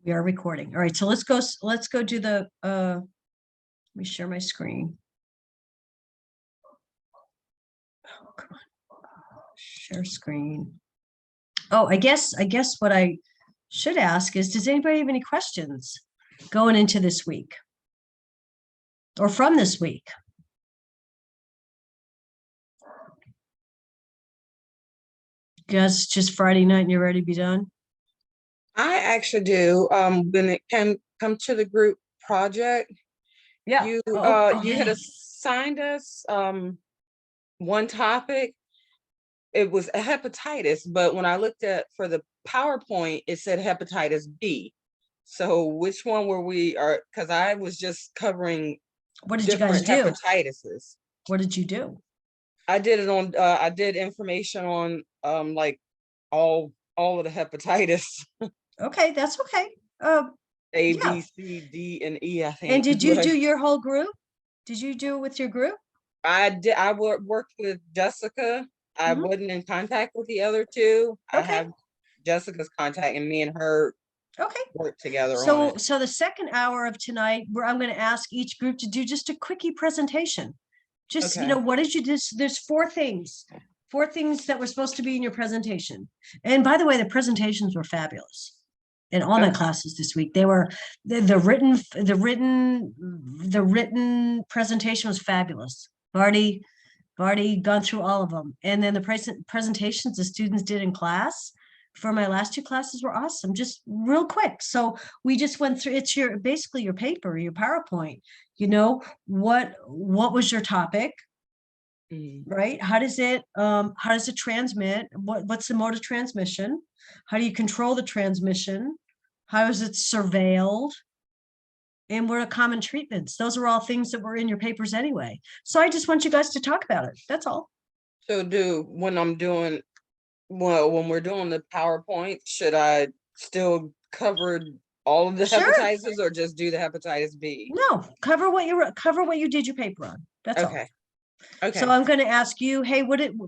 We are recording. All right, so let's go do the, let me share my screen. Oh, come on. Share screen. Oh, I guess what I should ask is, does anybody have any questions going into this week or from this week? Guys, just Friday night and you're ready to be done? I actually do. When it come to the group project, Yeah. you you had assigned us one topic. It was a hepatitis, but when I looked at for the PowerPoint, it said hepatitis B. So which one were we? Or because I was just covering what did you guys do? Hepatitises. What did you do? I did it on. I did information on like all of the hepatitis. Okay, that's okay. A, yeah. B, C, D, and E, I think. And did you do your whole group? Did you do it with your group? I did. I worked with Jessica. I wasn't in contact with the other two. Okay. I have Jessica's contact, and me and her work together on it. So the second hour of tonight, where I'm going to ask each group to do just a quickie presentation. Just, you know, what did you do? There's four things that were supposed to be in your presentation. And by the way, the presentations were fabulous in all my classes this week. They were the written presentation was fabulous. I've already gone through all of them. And then the presentations the students did in class for my last two classes were awesome, just real quick. So we just went through, it's basically your paper, your PowerPoint, you know, what was your topic, right? How does it transmit? What's the mode of transmission? How do you control the transmission? How is it surveilled? And what are common treatments? Those are all things that were in your papers anyway. So I just want you guys to talk about it. That's all. So when we're doing the PowerPoint, should I still cover all of the hepatitis or just do the hepatitis B? No, cover what you did your paper on. That's all. Okay. So I'm going to ask you, hey,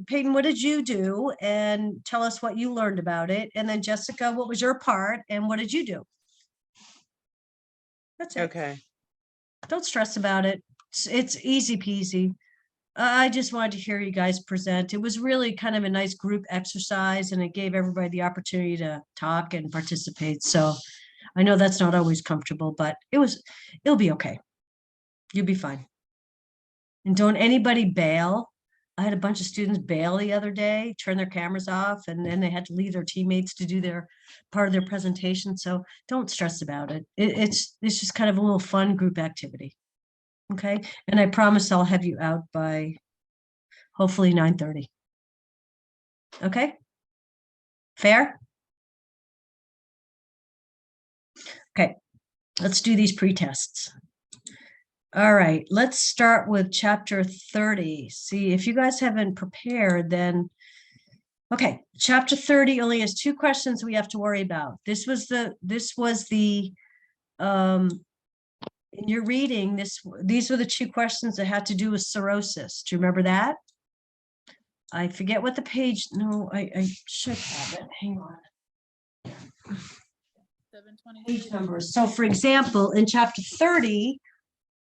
Peyton, what did you do? And tell us what you learned about it. And then Jessica, what was your part and what did you do? That's it. Okay. Don't stress about it. It's easy peasy. I just wanted to hear you guys present. It was really kind of a nice group exercise and it gave everybody the opportunity to talk and participate. So I know that's not always comfortable, but it'll be okay. You'll be fine. And don't anybody bail. I had a bunch of students bail the other day, turn their cameras off, and then they had to leave their teammates to do their part of their presentation. So don't stress about it. It's just kind of a little fun group activity. Okay. And I promise I'll have you out by hopefully 9:30. Okay. Fair? Okay. Let's do these pre-tests. All right, let's start with chapter 30. See, if you guys haven't prepared, then, okay, chapter 30 only has two questions we have to worry about. This was the, in your reading, these were the two questions that had to do with cirrhosis. Do you remember that? I forget what the page, no, I should have it, hang on. 720 page numbers. So for example, in chapter 30,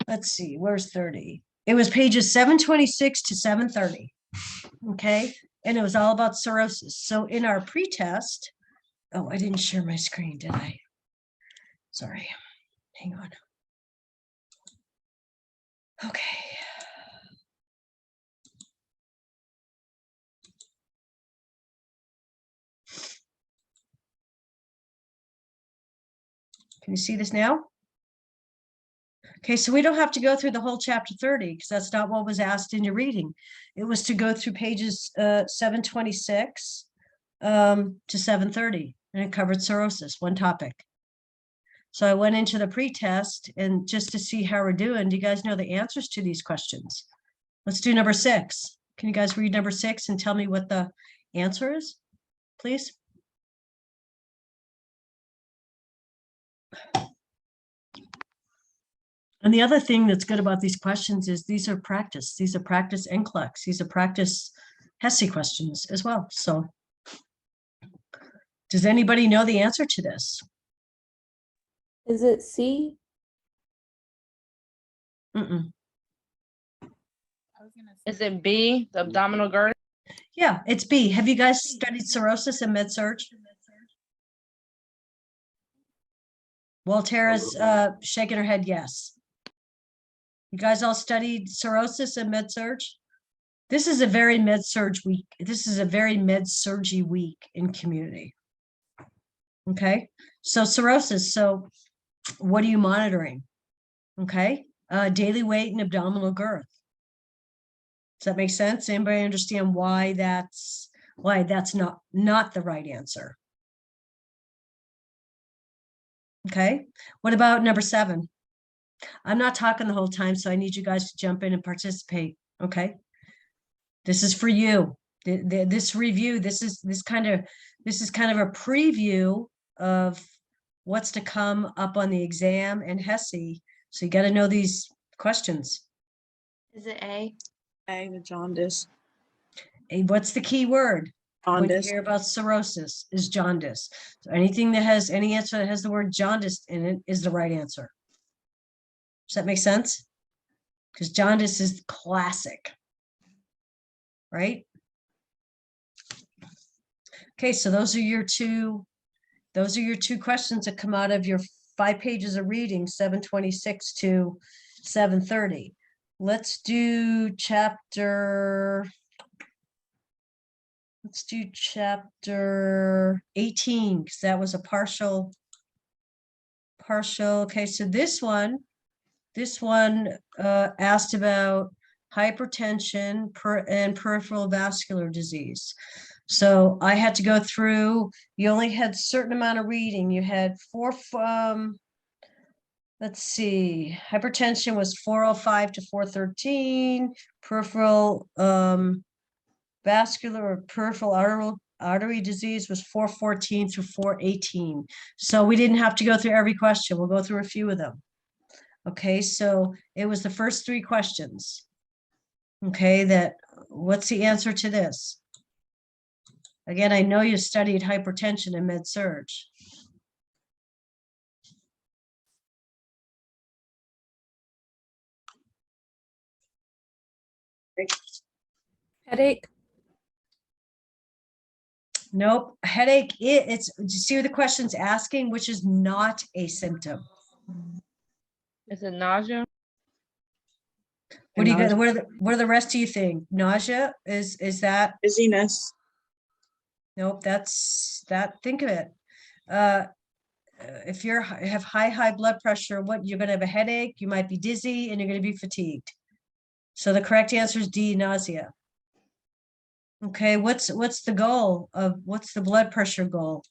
let's see, where's 30? It was pages 726 to 730. Okay. And it was all about cirrhosis. So in our pretest, oh, I didn't share my screen, did I? Sorry. Hang on. Okay. Can you see this now? Okay, so we don't have to go through the whole chapter 30 because that's not what was asked in your reading. It was to go through pages 726 to 730, and it covered cirrhosis, one topic. So I went into the pretest and just to see how we're doing. Do you guys know the answers to these questions? Let's do number 6. Can you guys read number 6 and tell me what the answer is, please? And the other thing that's good about these questions is these are practice. These are practice NCLEX. These are practice HESI questions as well. So does anybody know the answer to this? Is it C? Mm-mm. Is it B, the abdominal girth? Yeah, it's B. Have you guys studied cirrhosis and med-surg? Well, Tara's shaking her head yes. You guys all studied cirrhosis and med-surg? This is a very med-surg week. This is a very med-surgy week in community. Okay, so cirrhosis. So what are you monitoring? Okay, daily weight and abdominal girth. Does that make sense? Anybody understand why that's not the right answer? Okay, what about number 7? I'm not talking the whole time, so I need you guys to jump in and participate. Okay, this is for you. This review, this is kind of a preview of what's to come up on the exam and HESI. So you got to know these questions. Is it A? A, the jaundice. Hey, what's the key word when you Jaundice. hear about cirrhosis? Is jaundice. So anything that has any answer that has the word jaundice in it is the right answer. Does that make sense? Because jaundice is classic, right? Okay, so those are your two questions that come out of your 5 pages of reading, 726 to 730. Let's do chapter 18, because that was a partial. Okay, so this one asked about hypertension and peripheral vascular disease. So I had to go through, you only had a certain amount of reading. You had 4, let's see, hypertension was 405 to 413, peripheral vascular or peripheral artery disease was 414 through 418. So we didn't have to go through every question. We'll go through a few of them. Okay, so it was the first 3 questions. Okay, what's the answer to this? Again, I know you studied hypertension and med-surg. Headache? Nope, headache, it's, do you see what the question's asking, which is not a symptom? Is it nausea? What do you got? What are the rest of you think? Nausea is that? Dizziness. Nope, think of it. If you have high blood pressure, what you're gonna have a headache, you might be dizzy, and you're gonna be fatigued. So the correct answer is D, nausea. Okay, what's the goal of, what's the blood pressure goal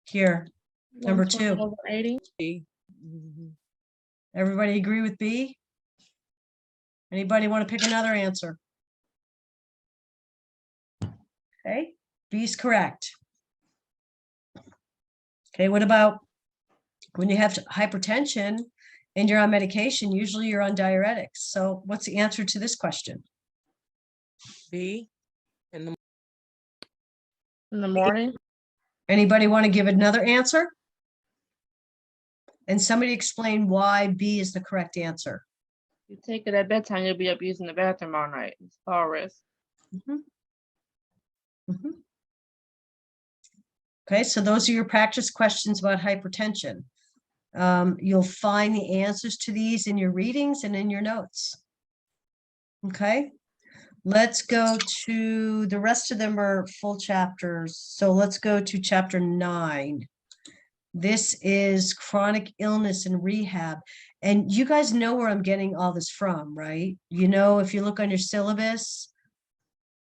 here? Number 2. 120/80? B. Mhm. Everybody agree with B? Anybody want to pick another answer? Okay, B is correct. Okay, what about when you have hypertension and you're on medication, usually you're on diuretics. So what's the answer to this question? B. In the In the morning? Anybody want to give another answer? And somebody explain why B is the correct answer. You take it at bedtime, you'll be up using the bathroom all night. It's all risk. Mhm. Mhm. Okay, so those are your practice questions about hypertension. You'll find the answers to these in your readings and in your notes. Okay, let's go to, the rest of them are full chapters. So let's go to chapter 9. This is chronic illness and rehab. And you guys know where I'm getting all this from, right? You know, if you look on your syllabus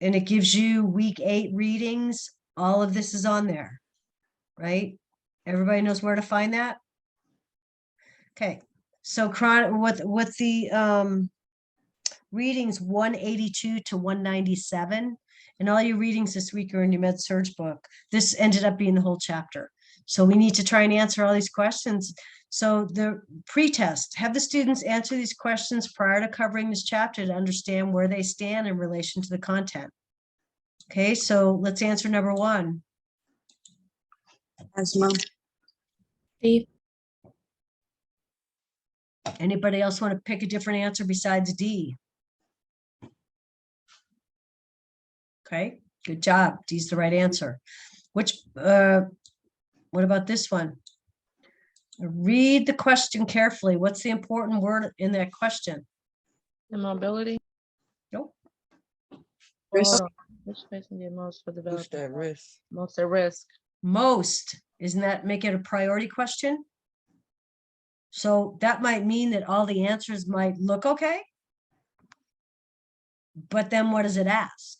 and it gives you week 8 readings, all of this is on there, right? Everybody knows where to find that? Okay, so chronic, with the readings 182 to 197, and all your readings this week are in your med-surg book. This ended up being the whole chapter. So we need to try and answer all these questions. So the pre-test, have the students answer these questions prior to covering this chapter to understand where they stand in relation to the content. Okay, so let's answer number 1. Asthma. D. Anybody else want to pick a different answer besides D? Okay, good job. D's the right answer. What about this one? Read the question carefully. What's the important word in that question? Immobility. Nope. Risk. Which patient get most for Who's developing that risk? most at risk? Most. Isn't that make it a priority question? So that might mean that all the answers might look okay. But then what does it ask?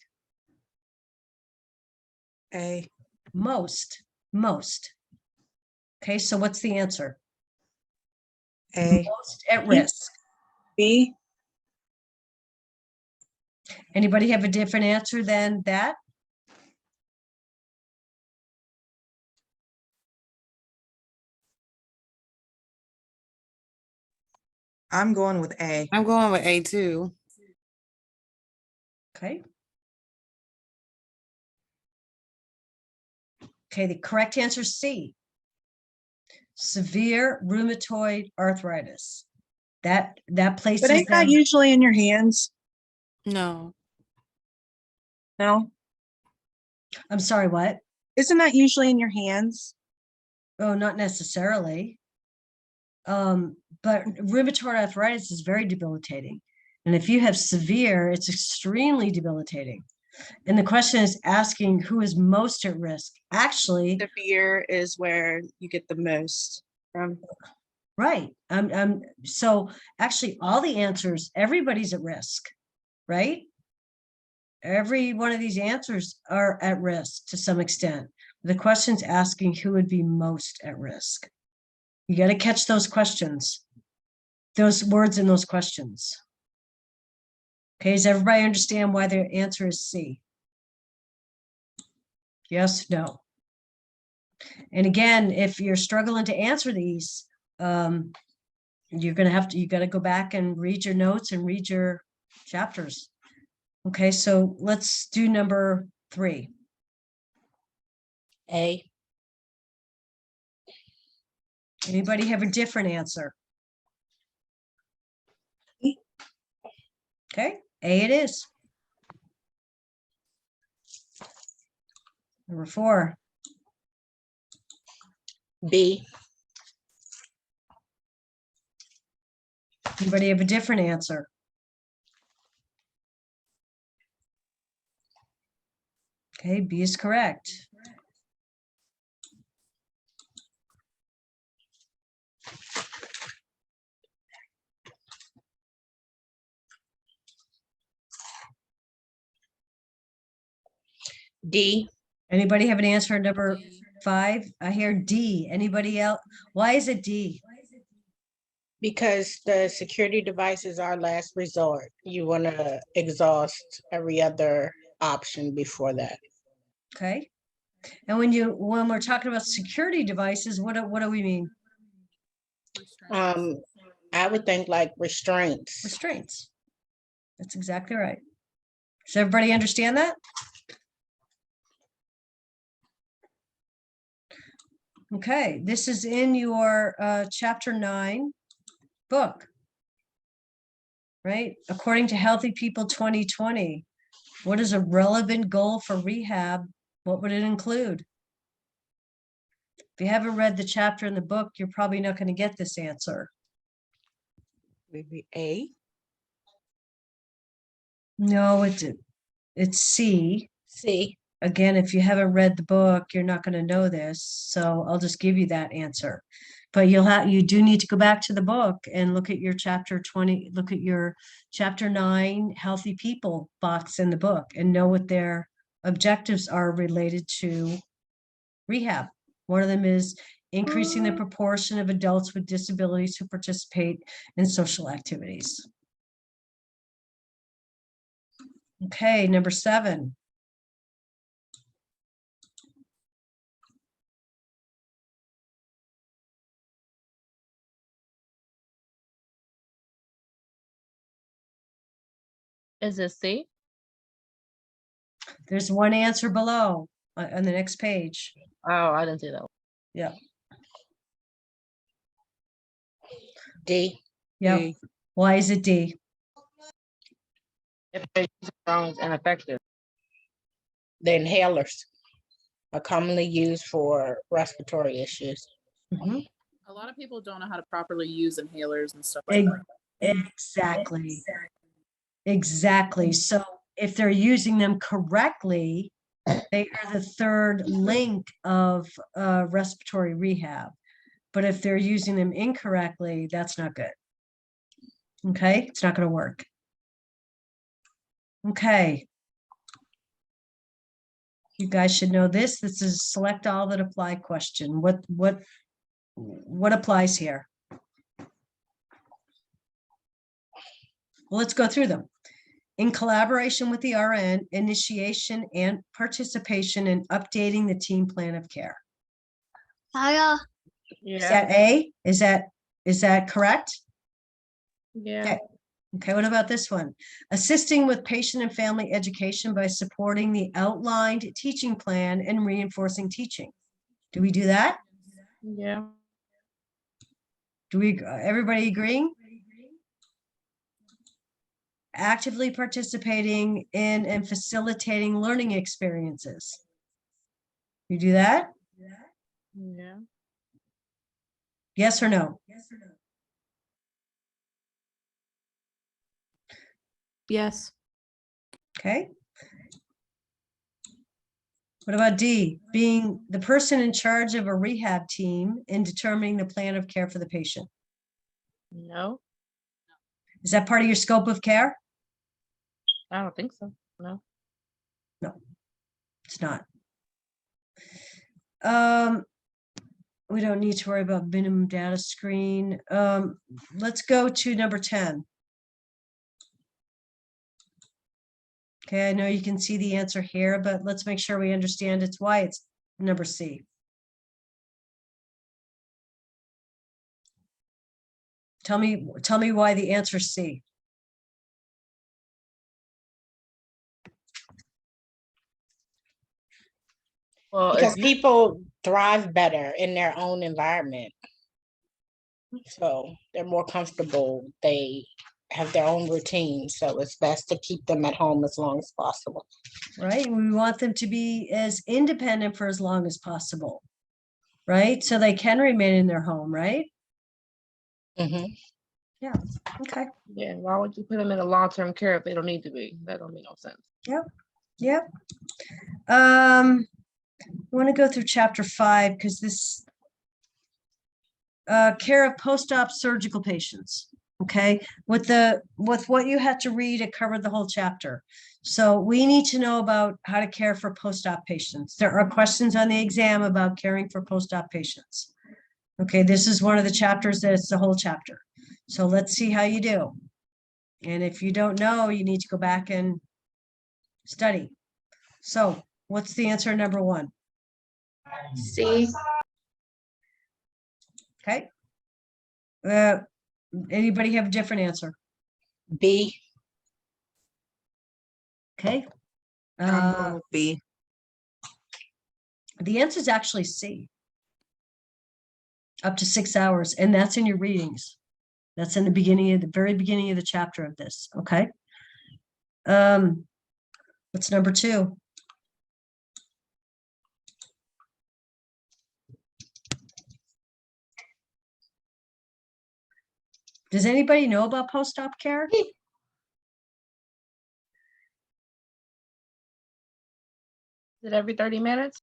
A. Most. Okay, so what's the answer? A. Most at risk. B. Anybody have a different answer than that? I'm going with A. I'm going with A too. Okay. Okay, the correct answer is C. Severe rheumatoid arthritis. That places But ain't that them. usually in your hands? No. No? I'm sorry, what? Isn't that usually in your hands? Oh, not necessarily. But rheumatoid arthritis is very debilitating. And if you have severe, it's extremely debilitating. And the question is asking who is most at risk. Actually, Severe is where you get the most from. right. So actually all the answers, everybody's at risk, right? Every one of these answers are at risk to some extent. The question's asking who would be most at risk. You got to catch those questions, those words in those questions. Okay, does everybody understand why the answer is C? Yes, no. And again, if you're struggling to answer these, you're going to have to, you got to go back and read your notes and read your chapters. Okay, so let's do number 3. A. Anybody have a different answer? Okay, A it is. Number 4. B. Anybody have a different answer? Okay, B is correct. D. Anybody have an answer on number 5? I hear D. Anybody else? Why is it D? Because the security device is our last resort. You want to exhaust every other option before that. Okay. And when we're talking about security devices, what do we mean? I would think like restraints. Restraints. That's exactly right. Does everybody understand that? Okay, this is in your chapter 9 book, right? According to Healthy People 2020, what is a relevant goal for rehab? What would it include? If you haven't read the chapter in the book, you're probably not going to get this answer. Maybe A. No, it's C. C. Again, if you haven't read the book, you're not going to know this. So I'll just give you that answer. But you do need to go back to the book and look at your chapter 20, look at your chapter 9 Healthy People box in the book and know what their objectives are related to rehab. One of them is increasing the proportion of adults with disabilities who participate in social activities. Okay, number 7. Is it C? There's one answer below on the next page. Oh, I didn't see that one. Yeah. D. Yep. D. Why is it D? If they use it wrong, it's ineffective. The inhalers are commonly used for respiratory issues. Mhm. A lot of people don't know how to properly use inhalers and stuff like that. Exactly. Exactly. So if they're using them correctly, they are the third link of respiratory rehab. But if they're using them incorrectly, that's not good. Okay, it's not going to work. Okay. You guys should know this. This is a select all that apply question. What applies here? Well, let's go through them. In collaboration with the RN, initiation and participation in updating the team plan of care. Is Yeah. that A? Is that correct? Yeah. Okay. Okay, what about this one? Assisting with patient and family education by supporting the outlined teaching plan and reinforcing teaching. Do we do that? Yeah. Do we, everybody agreeing? Actively participating in and facilitating learning experiences. You do that? Yeah. Yes or no? Yes. Okay. What about D? Being the person in charge of a rehab team in determining the plan of care for the patient. No, Is that part of your scope of care? I don't think so. No. It's not. We don't need to worry about minimum data screen. Let's go to number 10. Okay, I know you can see the answer here, but let's make sure we understand it's why it's number C. Tell me why the answer is C. Well, Because if you, people thrive better in their own environment. So they're more comfortable. They have their own routine. So it's best to keep them at home as long as possible. Right? We want them to be as independent for as long as possible, right? So they can remain in their home, right? Mhm. Yeah, okay. yeah, why would you put them in a long-term care if they don't need to be? That don't make no sense. Yep. I want to go through chapter 5 because this care of post-op surgical patients. Okay, with what you had to read, it covered the whole chapter. So we need to know about how to care for post-op patients. There are questions on the exam about caring for post-op patients. Okay, this is one of the chapters that's the whole chapter. So let's see how you do. And if you don't know, you need to go back and study. So what's the answer number 1? C. Okay. Anybody have a different answer? B. Okay. I'm going with B. The answer is actually C. Up to 6 hours, and that's in your readings. That's in the very beginning of the chapter of this. Okay. What's number 2? Does anybody know about post-op care? Is it every 30 minutes?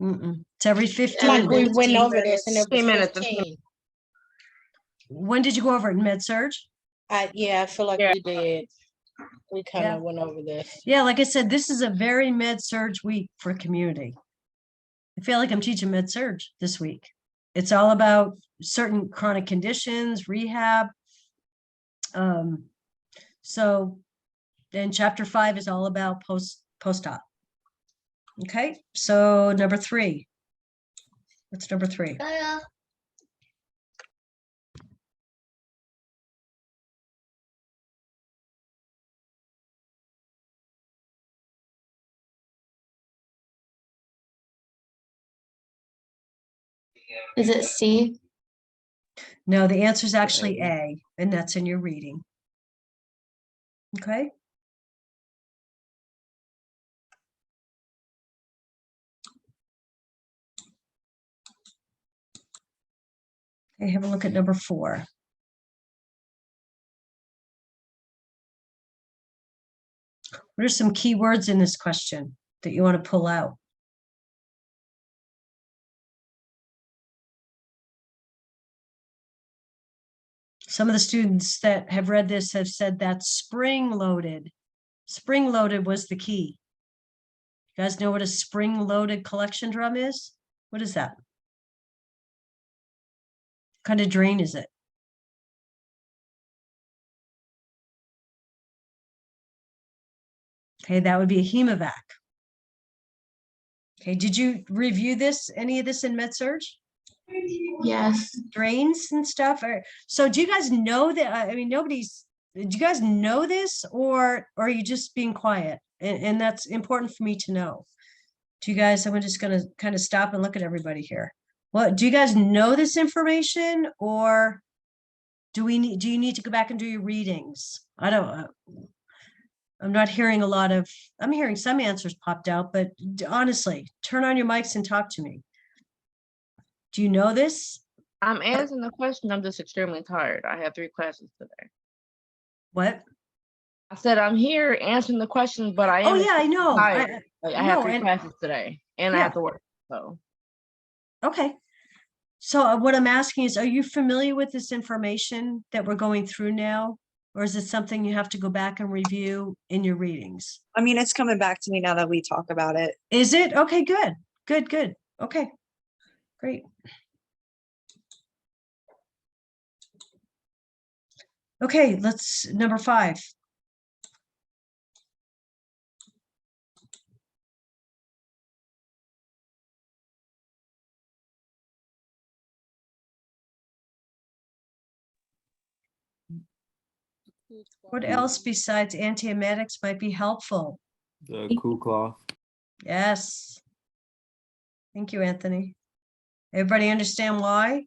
It's every 15. Like we went 15 over this and it was 15 minutes. 15. When did you go over it in med-surg? Yeah, I feel like Yeah. we did. We kind Yeah. of went over this. Yeah, like I said, this is a very med-surg week for community. I feel like I'm teaching med-surg this week. It's all about certain chronic conditions, rehab. So then chapter 5 is all about post-op. Okay, so number 3. What's number 3? Is it C? No, the answer is actually A, and that's in your reading. Okay. Okay, have a look at number 4. What are some key words in this question that you want to pull out? Some of the students that have read this have said that spring-loaded. Spring-loaded was the key. You guys know what a spring-loaded collection drum is? What is that? What kind of drain is it? Okay, that would be a hemovac. Okay, did you review this, any of this in MedSurg? Yes. Drains and stuff? So do you guys know that? I mean, do you guys know this, or are you just being quiet? And that's important for me to know. Do you guys, I'm just going to kind of stop and look at everybody here. What, do you guys know this information, or do you need to go back and do your readings? I'm not hearing I'm hearing some answers popped out, but honestly, turn on your mics and talk to me. Do you know this? I'm answering the question. I'm just extremely tired. I have 3 classes today. What? I said I'm here answering the questions, but I am. Oh yeah, I know. Tired. I have no, 3 and- classes today, and I Yeah. have to work. So Okay. So what I'm asking is, are you familiar with this information that we're going through now? Or is it something you have to go back and review in your readings? I mean, it's coming back to me now that we talk about it. Is it? Okay, good. Good. Okay, great. Okay, number 5. What else besides antiemetics might be helpful? The cool cloth. Yes. Thank you, Anthony. Everybody understand why?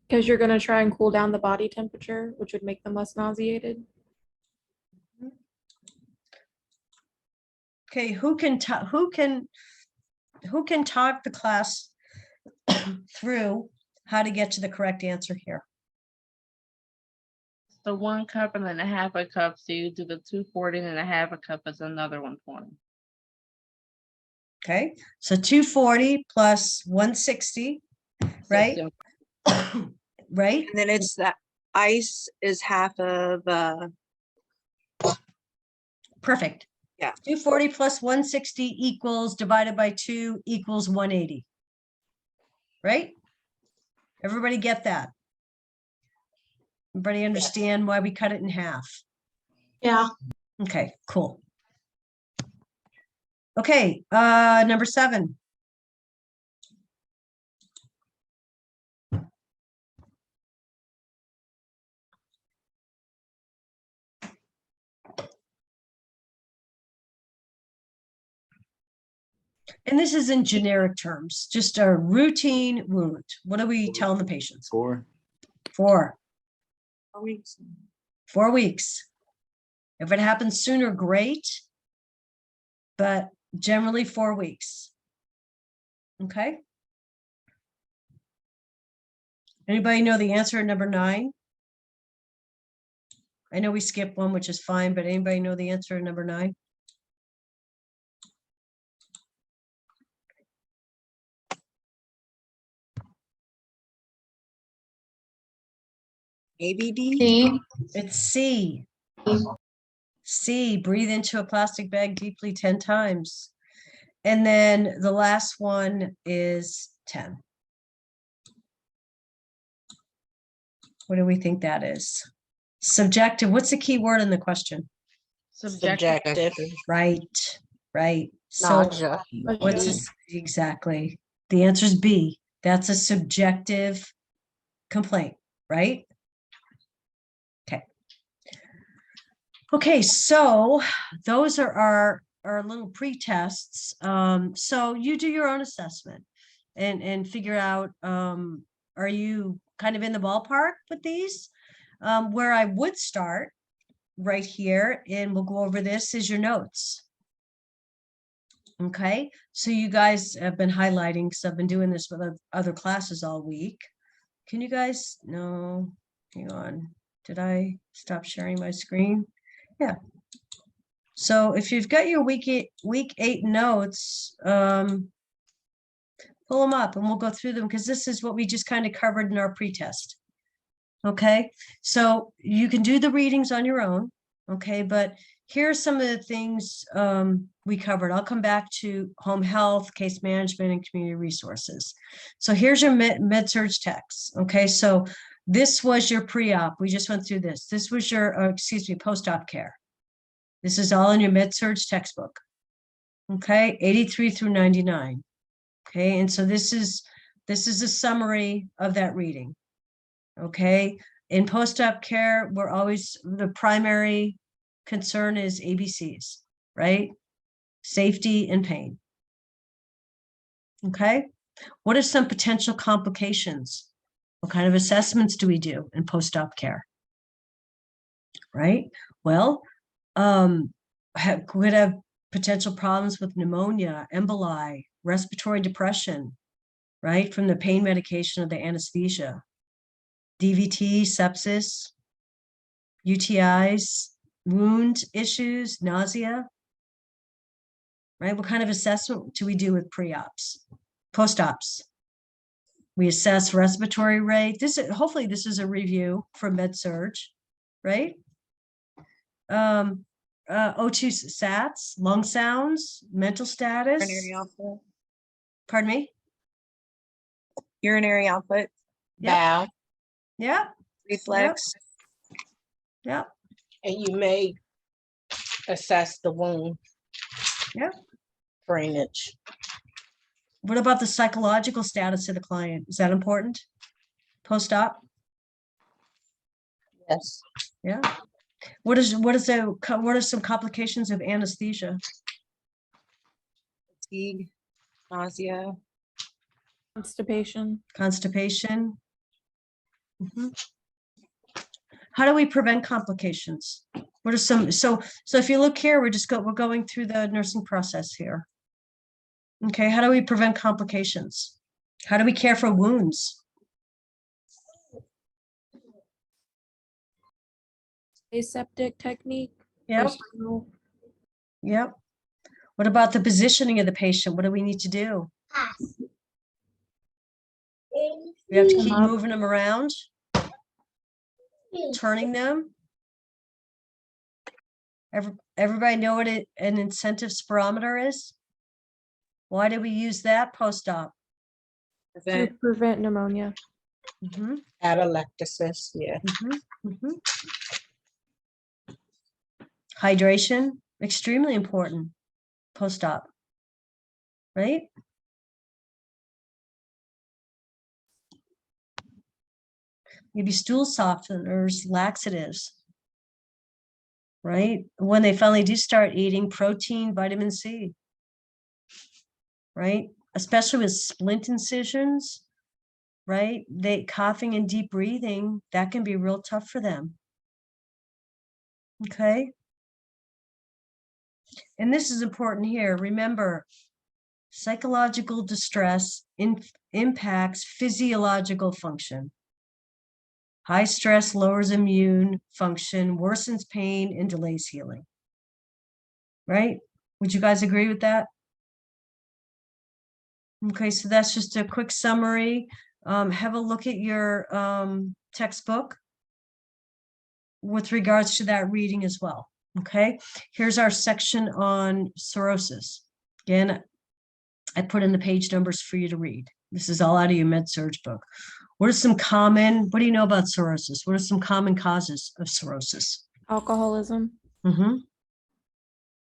Because you're going to try and cool down the body temperature, which would make them less nauseated. Okay, who can talk the class through how to get to the correct answer here? the 1 cup and then a half a cup. So you do the 240 and a half a cup is another 120. Okay, so 240 plus 160, right? Right? And then it's that ice is half of Perfect. Yeah. 240 plus 160 equals divided by 2 equals 180. Right? Everybody get that? Everybody understand why we cut it in half? yeah. Okay, cool. Okay, number 7. And this is in generic terms, just a routine wound. What are we telling the patients? 4. 4. 4 weeks. 4 weeks. If it happens sooner, great. But generally 4 weeks. Okay. Anybody know the answer to number 9? I know we skipped one, which is fine, but anybody know the answer to number 9? ABD. C. It's C. C, breathe into a plastic bag deeply 10 times. And then the last one is 10. What do we think that is? Subjective. What's the key word in the question? Subjective. Right. So Nausea. what's this? Exactly. The answer is B. That's a subjective complaint, right? Okay. Okay, so those are our our little pre-tests. So you do your own assessment and figure out, are you kind of in the ballpark with these? Where I would start right here, and we'll go over this, is your notes. Okay, so you guys have been highlighting, because I've been doing this with other classes all week. Can you guys, no, hang on. Did I stop sharing my screen? Yeah. So if you've got your week 8 notes, pull them up and we'll go through them, because this is what we just kind of covered in our pretest. Okay, so you can do the readings on your own. Okay, but here are some of the things we covered. I'll come back to home health, case management, and community resources. So here's your med-surg text. Okay, so this was your pre-op. We just went through this. This was your, excuse me, post-op care. This is all in your med-surg textbook. Okay, 83 through 99. Okay, and so this is a summary of that reading. Okay, in post-op care, we're always, the primary concern is ABCs, right? Safety and pain. Okay, what are some potential complications? What kind of assessments do we do in post-op care? Right, well, could have potential problems with pneumonia, emboli, respiratory depression, right, from the pain medication or the anesthesia, DVT, sepsis, UTIs, wound issues, nausea, right? What kind of assessment do we do with pre-ops, post-ops? We assess respiratory rate. Hopefully this is a review for med-surg, right? O2 sats, lung sounds, mental status. Urinary output. Pardon me? Urinary output. Yep. Bowel, Yeah, Reflex. yeah. and you may assess the wound. Yep. Drainage. What about the psychological status of the client? Is that important? Post-op? Yes. Yeah. What are some complications of anesthesia? Fatigue. Nausea. Constipation. Constipation? Mhm. How do we prevent complications? What are some, so if you look here, we're going through the nursing process here. Okay, how do we prevent complications? How do we care for wounds? Aseptic technique. Yep, Personal. yep. What about the positioning of the patient? What do we need to do? We have to keep moving them around, turning them. Everybody know what an incentive spirometer is? Why do we use that post-op? To prevent pneumonia. Mhm, Atelectasis, yeah. mhm, mhm. Hydration, extremely important post-op, right? Maybe stool softeners, laxatives, right? When they finally do start eating protein, vitamin C, right? Especially with splint incisions, right? They coughing and deep breathing, that can be real tough for them. Okay. And this is important here. Remember, psychological distress impacts physiological function. High stress lowers immune function, worsens pain, and delays healing. Right? Would you guys agree with that? Okay, so that's just a quick summary. Have a look at your textbook with regards to that reading as well. Okay, here's our section on cirrhosis. Again, I put in the page numbers for you to read. This is all out of your med-surg book. What do you know about cirrhosis? What are some common causes of cirrhosis? Alcoholism. Mm-hmm.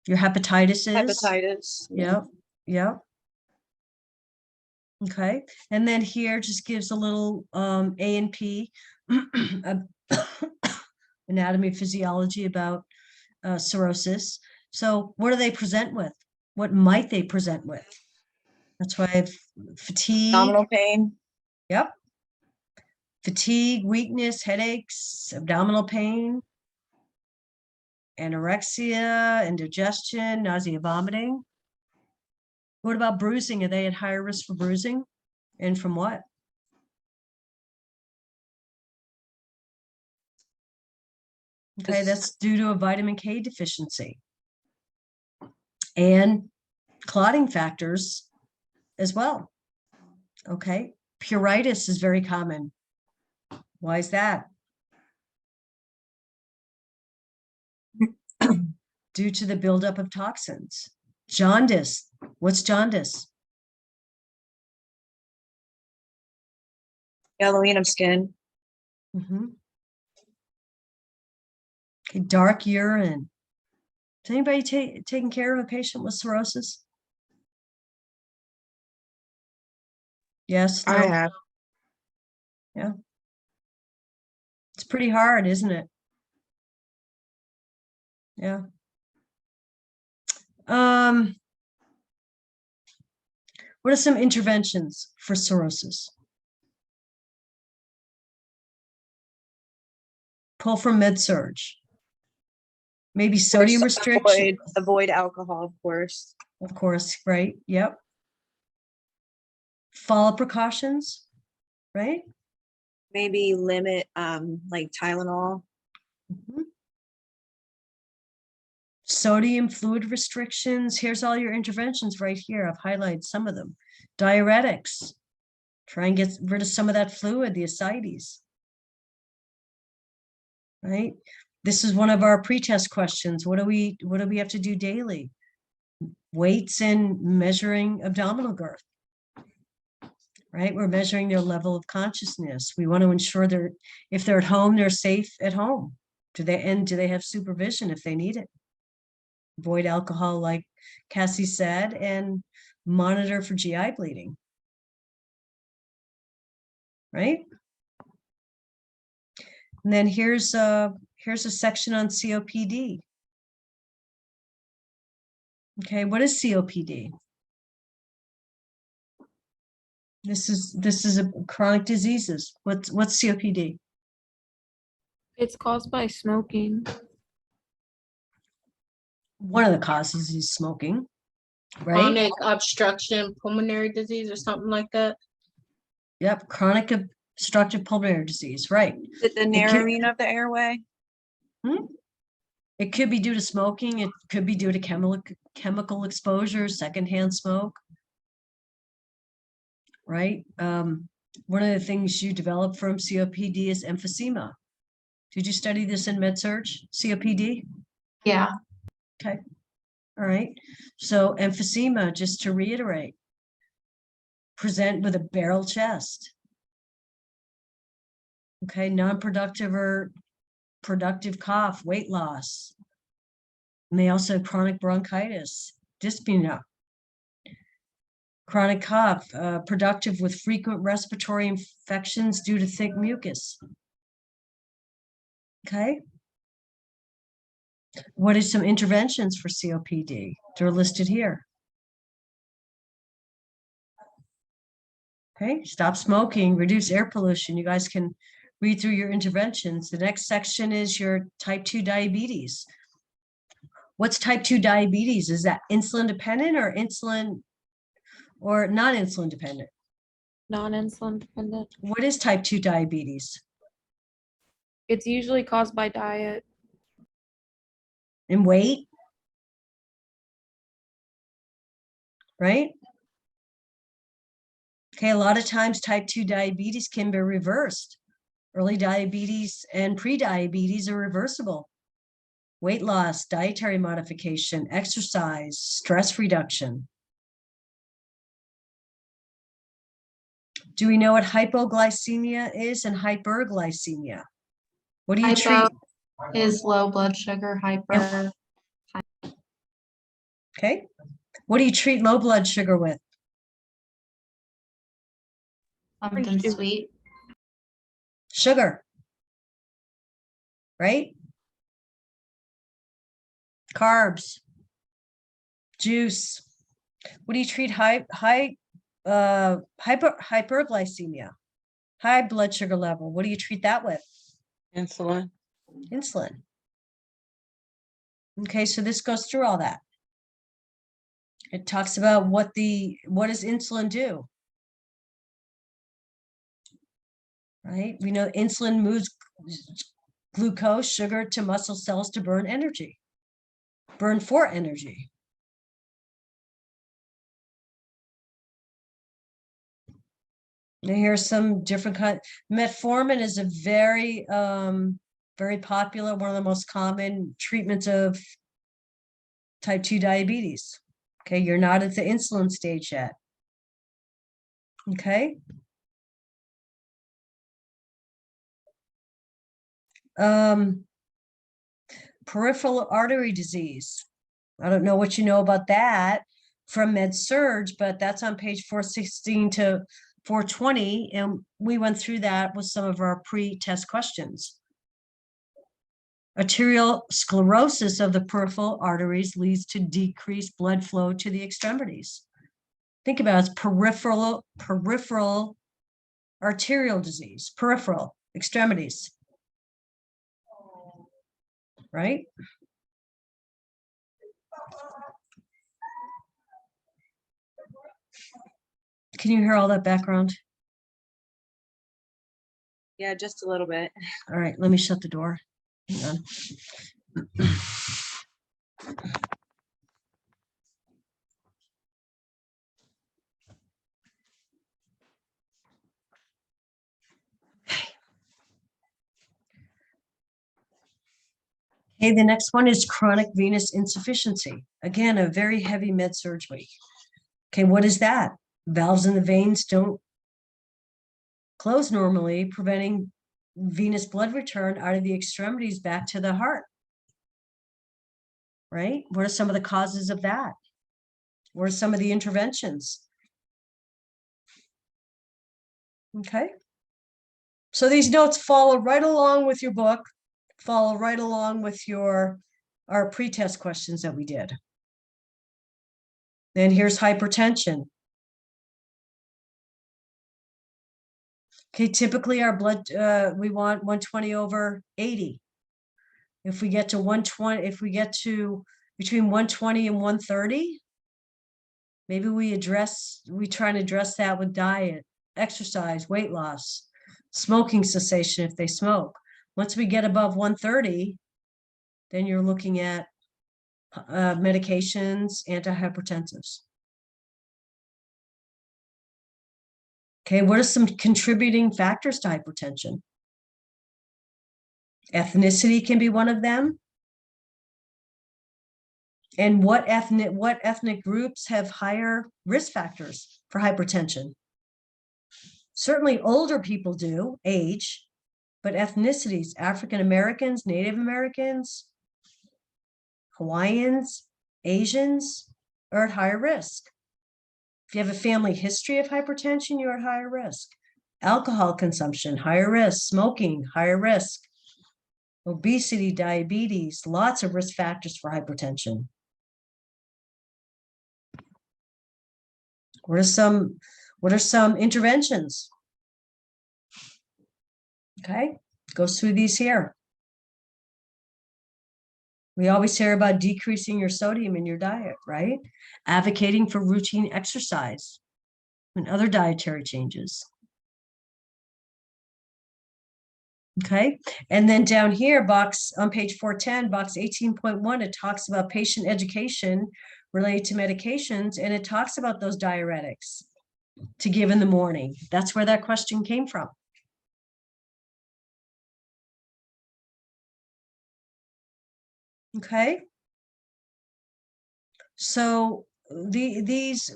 Your hepatitis is? Hepatitis. Yep, yep. Okay, and then here just gives a little A and P anatomy, physiology about cirrhosis. So what do they present with? What might they present with? That's why I have fatigue. Abdominal pain. Yep. Fatigue, weakness, headaches, abdominal pain, anorexia, indigestion, nausea, vomiting. What about bruising? Are they at higher risk for bruising? And from what? Okay, that's due to a vitamin K deficiency. And clotting factors as well. Okay, pruritus is very common. Why is that? Due to the buildup of toxins. Jaundice. What's jaundice? Yellowing of skin. Mhm. Okay, dark urine. Is anybody taking care of a patient with cirrhosis? Yes, I no? have. Yeah. It's pretty hard, isn't it? Yeah. What are some interventions for cirrhosis? Pull from med-surg. Maybe sodium restriction, Avoid alcohol, of course. of course, right? Yep. Follow precautions, right? Maybe limit like Tylenol. Mhm. Sodium fluid restrictions. Here's all your interventions right here. I've highlighted some of them. Diuretics. Try and get rid of some of that fluid, the ascites. Right? This is one of our pretest questions. What do we have to do daily? Weights and measuring abdominal girth. Right? We're measuring their level of consciousness. We want to ensure if they're at home, they're safe at home. Do they have supervision if they need it? Avoid alcohol, like Cassie said, and monitor for GI bleeding. Right? And then here's a section on COPD. Okay, what is COPD? This is a chronic diseases. What's COPD? It's caused by smoking. One of the causes is smoking, right? Chronic obstruction pulmonary disease or something like that. Yep, chronic obstructive pulmonary disease, right? The narrowing of the airway. It could be due to smoking. It could be due to chemical exposure, secondhand smoke, right? One of the things you develop from COPD is emphysema. Did you study this in med-surg, COPD? Yeah. Okay, all right. So emphysema, just to reiterate, present with a barrel chest. Okay, non-productive or productive cough, weight loss. And they also have chronic bronchitis, dyspnea. Chronic cough, productive with frequent respiratory infections due to thick mucus. Okay. What are some interventions for COPD? They're listed here. Okay, stop smoking, reduce air pollution. You guys can read through your interventions. The next section is your type 2 diabetes. What's type 2 diabetes? Is that insulin dependent or non-insulin dependent? Non-insulin dependent. What is type 2 diabetes? It's usually caused by diet. And weight? Right? Okay, a lot of times type 2 diabetes can be reversed. Early diabetes and pre-diabetes are reversible. Weight loss, dietary modification, exercise, stress reduction. Do we know what hypoglycemia is and hyperglycemia? What do you treat? Is low blood sugar, hyper. Okay. What do you treat low blood sugar with? Something sweet. Sugar. Right? Carbs. Juice. What do you treat hyperglycemia? High blood sugar level. What do you treat that with? Insulin. Insulin. Okay, so this goes through all that. It talks about what does insulin do? Right? We know insulin moves glucose, sugar to muscle cells to burn energy. Burn for energy. Now here's some different kind. Metformin is a very, very popular, one of the most common treatments of type 2 diabetes. Okay, you're not at the insulin stage yet. Okay. Peripheral artery disease. I don't know what you know about that from Med-Surg, but that's on page 416 to 420, and we went through that with some of our pre-test questions. Arterial sclerosis of the peripheral arteries leads to decreased blood flow to the extremities. Think about it, it's peripheral arterial disease, peripheral extremities. Right? Can you hear all that background? Yeah, just a little bit. All right, let me shut the door. Hang on. Okay, the next one is chronic venous insufficiency. Again, a very heavy med-surg week. Okay, what is that? Valves in the veins don't close normally, preventing venous blood return out of the extremities back to the heart. Right? What are some of the causes of that? What are some of the interventions? Okay. So these notes follow right along with your book, follow right along with our pre-test questions that we did. Then here's hypertension. Okay, typically our blood, we want 120 over 80. If we get to 120, if we get to between 120 and 130, maybe we try and address that with diet, exercise, weight loss, smoking cessation if they smoke. Once we get above 130, then you're looking at medications, antihypertensives. Okay, what are some contributing factors to hypertension? Ethnicity can be one of them. And what ethnic groups have higher risk factors for hypertension? Certainly older people do, age, but ethnicities, African Americans, Native Americans, Hawaiians, Asians are at higher risk. If you have a family history of hypertension, you're at higher risk. Alcohol consumption, higher risk. Smoking, higher risk. Obesity, diabetes, lots of risk factors for hypertension. What are some interventions? Okay, goes through these here. We always hear about decreasing your sodium in your diet, right? Advocating for routine exercise and other dietary changes. Okay, and then down here, box on page 410, box 18.1, it talks about patient education related to medications, and it talks about those diuretics to give in the morning. That's where that question came from. Okay. So these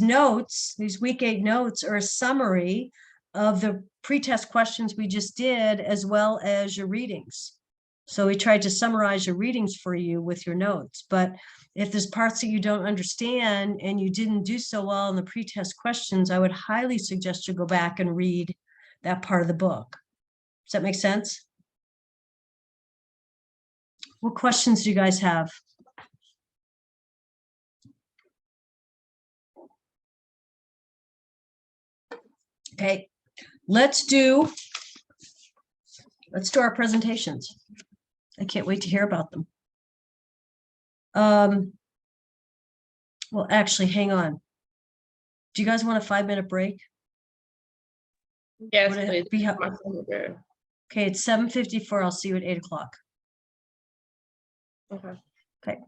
notes, these week 8 notes are a summary of the pre-test questions we just did, as well as your readings. So we tried to summarize your readings for you with your notes, but if there's parts that you don't understand and you didn't do so well in the pre-test questions, I would highly suggest you go back and read that part of the book. Does that make sense? What questions do you guys have? Okay, let's do our presentations. I can't wait to hear about them. Well, actually, hang on. Do you guys want a 5-minute break? Yes, Would it please. be My hel- phone is there. Okay, it's 7:54. I'll see you at 8 o'clock. Okay. Okay.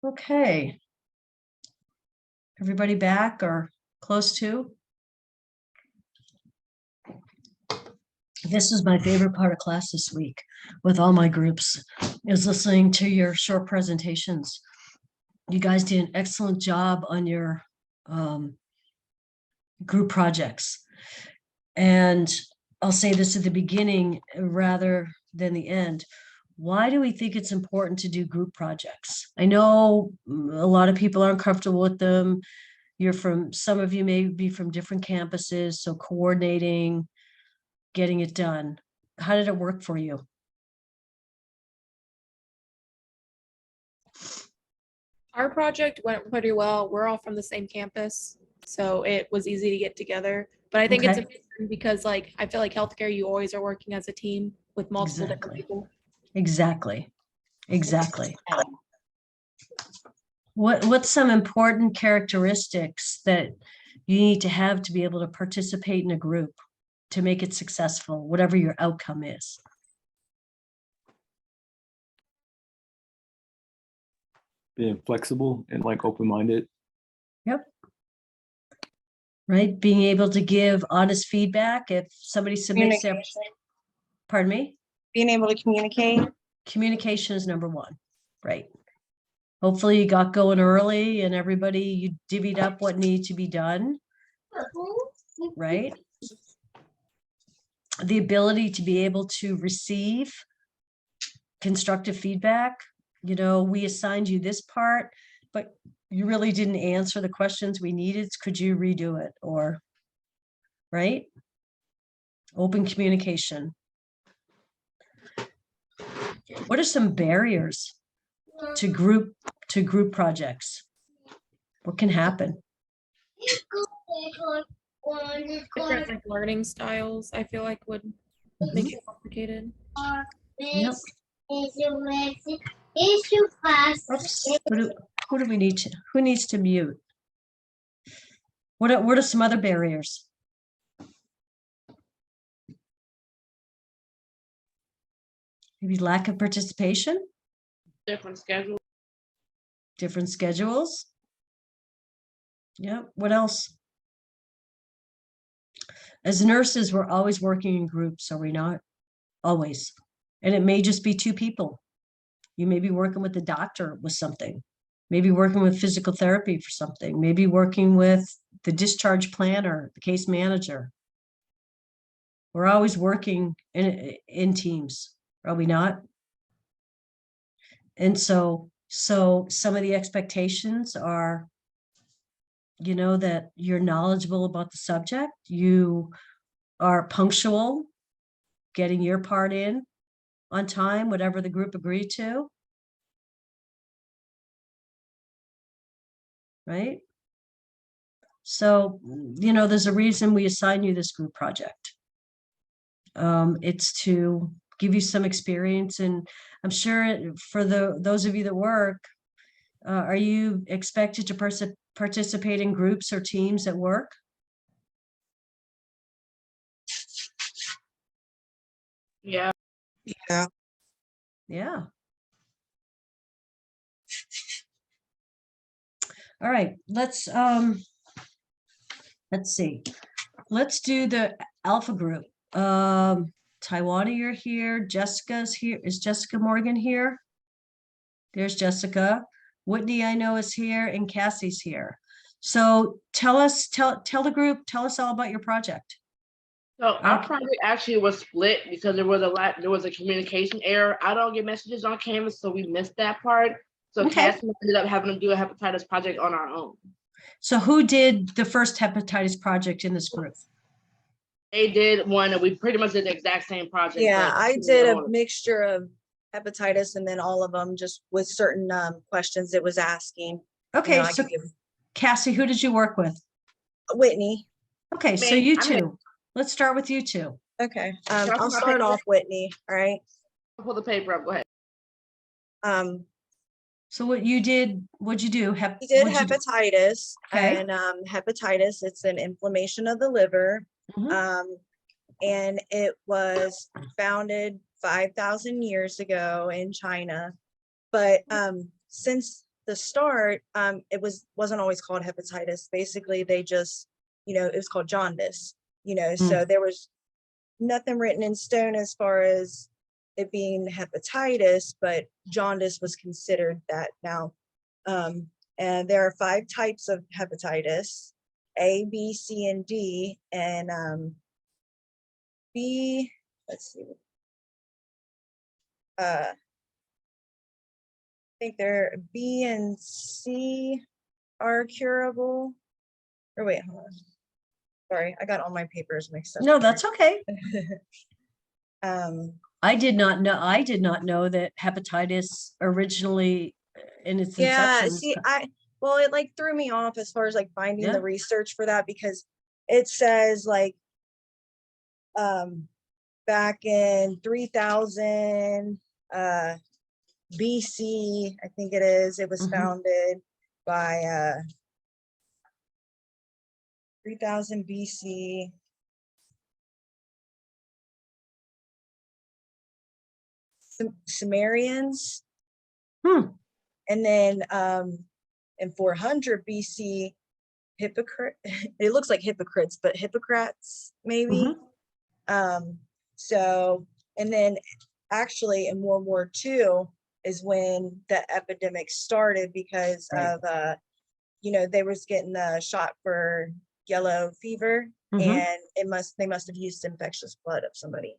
Okay. Everybody back or close to? This is my favorite part of class this week with all my groups, is listening to your short presentations. You guys did an excellent job on your group projects. And I'll say this at the beginning rather than the end. Why do we think it's important to do group projects? I know a lot of people aren't comfortable with them. Some of you may be from different campuses, so coordinating, getting it done. How did it work for you? Our project went pretty well. We're all from the same campus, so it was easy to get together. But I think it's Okay. important because like I feel like healthcare, you always are working as a team with multiple different Exactly. people. Exactly. Exactly. What's some important characteristics that you need to have to be able to participate in a group to make it successful, whatever your outcome is? Being flexible and like open-minded. Yep. Right? Being able to give honest feedback if somebody submits their, Communication. pardon me? Being able to communicate. Communication is number one, right? Hopefully you got going early and everybody, you divvied up what needed to be done, right? The ability to be able to receive constructive feedback. You know, we assigned you this part, but you really didn't answer the questions we needed. Could you redo it? Or, right? Open communication. What are some barriers to group projects? What can happen? Different like learning styles, I feel like would make it complicated. Yep. Oops. Who do we need to? Who needs to mute? What are some other barriers? Maybe lack of participation, Different schedule. different schedules. Yeah. What else? As nurses, we're always working in groups, are we not? Always. And it may just be two people. You may be working with the doctor with something, maybe working with physical therapy for something, maybe working with the discharge planner, the case manager. We're always working in teams, are we not? And so some of the expectations are, you know, that you're knowledgeable about the subject, you are punctual, getting your part in on time, whatever the group agreed to. Right? So, you know, there's a reason we assign you this group project. It's to give you some experience, and I'm sure for those of you that work, are you expected to participate in groups or teams at work? Yeah. Yeah. Yeah. All right, let's see. Let's do the alpha group. Taiwana, you're here. Jessica's here. Is Jessica Morgan here? There's Jessica. Whitney, I know, is here, and Cassie's here. So tell the group, tell us all about your project. So our project actually was split because there was a communication error. I don't get messages on Canvas, so we missed that part. So Okay. Cassie ended up having to do a hepatitis project on our own. So who did the first hepatitis project in this group? They did one, and we pretty much did the exact same project. Yeah, but I did a mixture of hepatitis and then all of them just with certain questions it was asking. Okay, You know, I so could give Cassie, who did you work with? Whitney. Okay, so you two. Let's start with you two. Okay, I I'll put my start paper off Whitney, all right? I'll pull the paper up. Go ahead. So what'd you do? We did what'd you do? hepatitis, Okay. and hepatitis, it's an inflammation of the liver. Mhm. And it was founded 5,000 years ago in China. But since the start, it wasn't always called hepatitis. Basically, they just, it was called jaundice, so there was nothing written in stone as far as it being hepatitis, but jaundice was considered that now. And there are 5 types of hepatitis: A, B, C, and D. And B, let's see. I think they're B and C are curable. Or wait, hold on. Sorry, I got all my papers mixed up. No, here. that's okay. Um, I did not know that hepatitis originally in its yeah, inception. see, well, it like threw me off as far as like finding Yeah. the research for that, because it says like back in 3000 BC, I think it is, it was Mhm. founded by 3000 BC. Sumerians. And then in 400 BC, it looks like hypocrites, but Hippocrates maybe. So, and then actually in World War II is when the epidemic started, because Right. of they was getting the shot for yellow fever, Mhm. and they must have used infectious blood of somebody.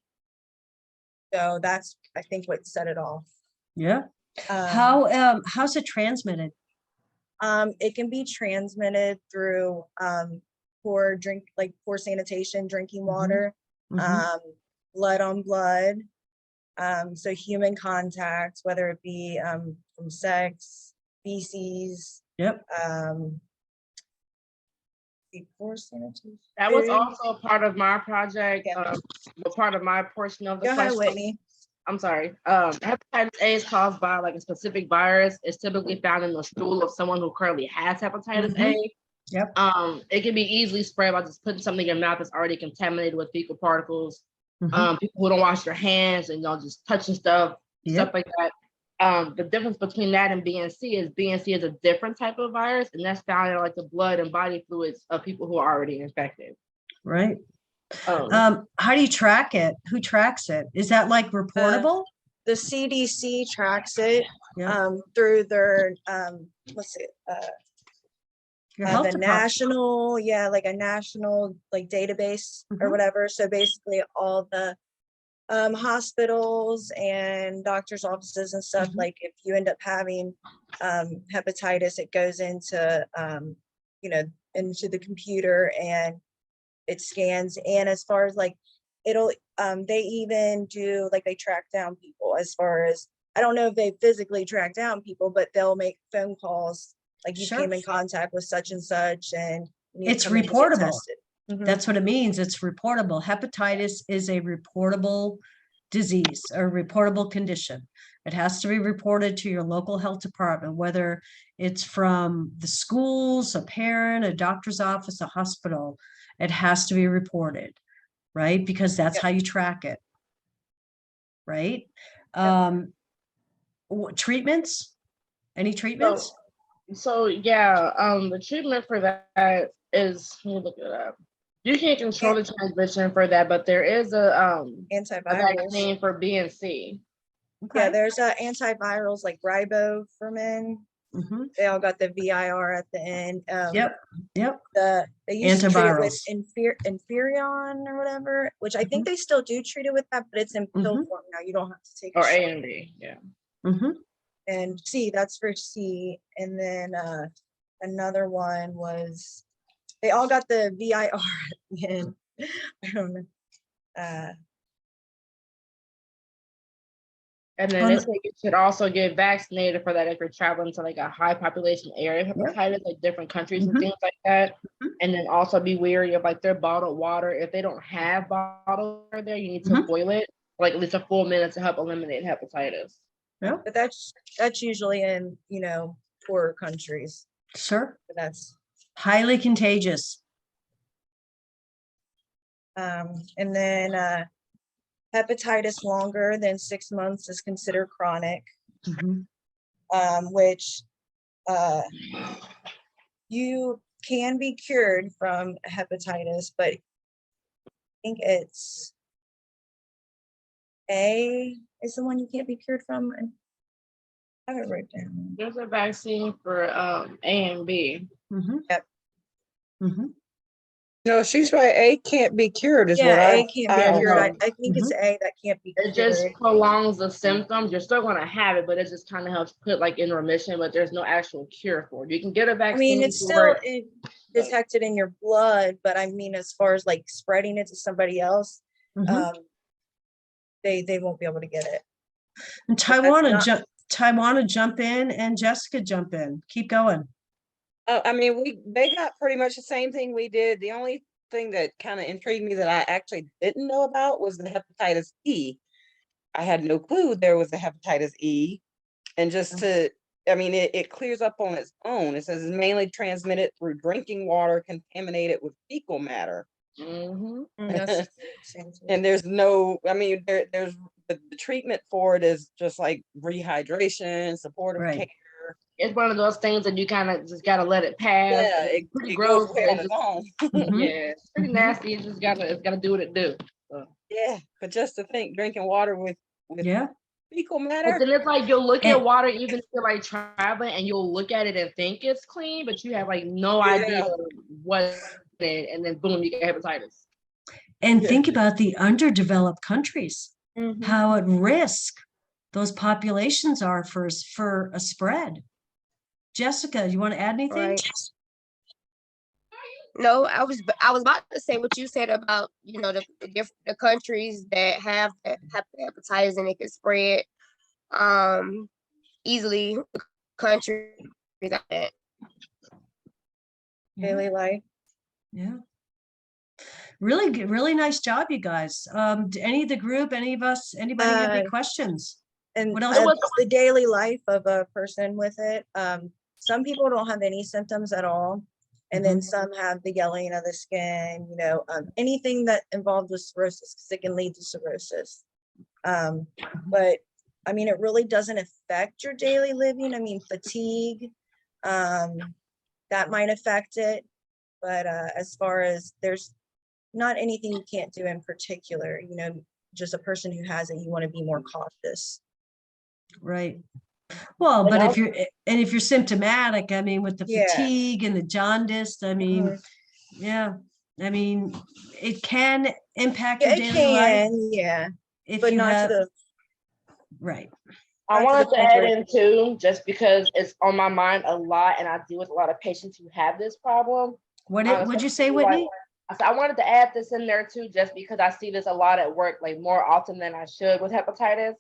So that's, I think, what set it off. Yeah. How's it transmitted? It can be transmitted through poor sanitation, drinking water, blood on blood, so human contact, whether it be from sex, feces. Yep. Poor sanitation. That was also a part of my project, Yeah. part of my portion of the Go ahead, question. Whitney. I'm sorry. Hepatitis A is caused by like a specific virus. It's typically found in the stool of someone who currently has hepatitis A. Yep. It can be easily spread by just putting something in your mouth that's already contaminated with fecal particles. People who don't wash their hands and just touching stuff like that. The difference between that and BNC is a different type of virus, and that's found in like the blood and body fluids of people who are already infected. Right. How do you track it? Who tracks it? Is that like reportable? The CDC tracks it Yeah. through their what's it? Your health The department. national, like a national like database or whatever. So basically all the hospitals and doctors' offices and stuff, like if you end up having hepatitis, it goes into into the computer and it scans. And as far as like it'll they even do like they track down people, as far as I don't know if they physically track down people, but they'll make phone calls like you came in contact with such and such, and you need It's to come in to get reportable. tested. That's what it means. It's reportable. Hepatitis is a reportable disease or reportable condition. It has to be reported to your local health department, whether it's from the schools, a parent, a doctor's office, a hospital. It has to be reported, right? Because that's how you track it, right? Treatments? Any treatments? So the treatment for that is, let me look it up. You can't control the transmission for that, but there is a vaccine for BNC. Okay. Yeah, there's antivirals like riboformin. They all got the VIR at the end. Yep. They used to treat it with Antivirals. Inferion or whatever, which I think they still do treat it with that, but it's in pill form now. You don't have to take or a shot. A&D, yeah. And C, that's for C. And then another one was, they all got the VIR at the end. I don't know. And then they say you should also get vaccinated for that if you're traveling to like a high population area of hepatitis, like different countries and things like that. And then also be wary of like their bottled water. If they don't have bottled water there, you need to boil it for like at least a full minute to help eliminate hepatitis. Yeah. But that's usually in, poorer countries. Sure. But that's highly contagious. And then hepatitis longer than 6 months is considered chronic, which You can be cured from hepatitis, but I think it's A is the one you can't be cured from. I have it written down. There's a vaccine for A and B. Yep. No, she's right. A can't be cured is what Yeah, I A can't be cured. I think it's A that can't be It just cured. prolongs the symptoms. You're still going to have it, but it just kind of helps put like in remission, but there's no actual cure for it. You can get a I vaccine. mean, it's for still it. detected in your blood, but I mean, as far as like spreading it to somebody else, they won't be able to get it. And Taiwan jump in, and Jessica jump in. Keep going. I mean, they got pretty much the same thing we did. The only thing that kind of intrigued me that I actually didn't know about was the hepatitis E. I had no clue there was a hepatitis E. And it clears up on its own. It says it's mainly transmitted through drinking water contaminated with fecal matter. That's same thing. And there's no, there's the treatment for it is just like rehydration, supportive care. It's one of those things that you kind of just gotta let it pass. Yeah, it's pretty it gross. goes on its own. Yeah, it's pretty nasty. It's gotta do what it do. So. Yeah, but just to think, drinking water with fecal matter. And then it's like you'll look at water even if you're like traveling, and you'll look at it and think it's clean, but you have like no idea what it, and then boom, you get hepatitis. And think about the underdeveloped countries, how at risk those populations are for a spread. Jessica, you want to add anything? Right. No, I was about to say what you said about, the countries that have hepatitis and it can spread easily. Countries like that. Daily life. Yeah. Really good, really nice job, you guys. Any of the group, anybody have any questions? And what else? The daily life of a person with it. Some people don't have any symptoms at all. And then some have the yellowing of the skin, anything that involved with cirrhosis, because it can lead to cirrhosis. But I mean, it really doesn't affect your daily living. I mean, fatigue, that might affect it. But as far as there's not anything you can't do in particular, just a person who has it, you want to be more cautious. Right. Well, but if you're symptomatic, I mean, with the fatigue and the jaundice, I mean, it can impact your daily life. Yeah. If but you not have, to the right. I wanted to add in too, just because it's on my mind a lot, and I deal with a lot of patients who have this problem. Would you say, Whitney? I wanted to add this in there too, just because I see this a lot at work, like more often than I should with hepatitis.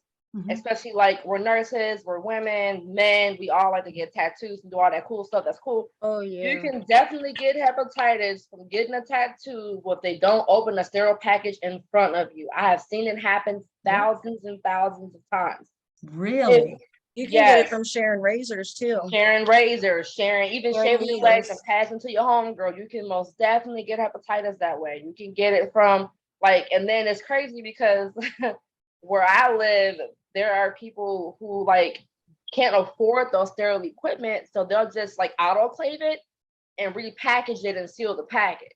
Especially like we're nurses, we're women, men, we all like to get tattoos and do all that cool stuff. That's cool. Oh yeah. You can definitely get hepatitis from getting a tattoo if they don't open a sterile package in front of you. I have seen it happen thousands and thousands of times. Really? You can get it from sharing razors too. Sharing razors, even shaving your legs and passing to your homegirl. You can most definitely get hepatitis that way. You can get it from and then it's crazy because where I live, there are people who can't afford those sterile equipment, so they'll just autoclave it and repackage it and seal the package.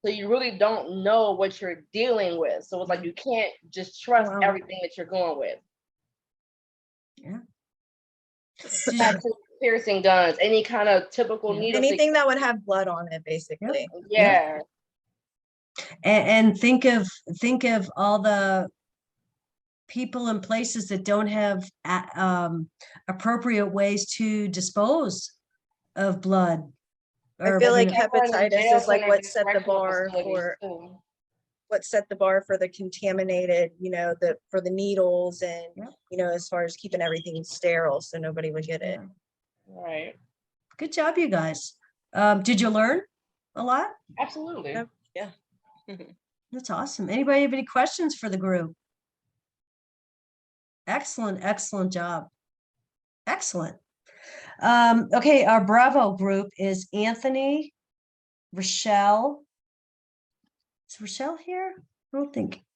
So you really don't know what you're dealing with. So it's you can't just trust everything that you're going with. Yeah. Piercing guns, any kind of typical needle. Anything that would have blood on it, basically. Yeah. And think of all the people in places that don't have appropriate ways to dispose of blood. I feel like hepatitis is what set the bar for the contaminated, for the needles and, as far as keeping everything sterile so nobody would get it. Right. Good job, you guys. Did you learn a lot? Absolutely. Yeah. That's awesome. Anybody have any questions for the group? Excellent job. Excellent. Okay, our Bravo group is Anthony, Rochelle. Is Rochelle here?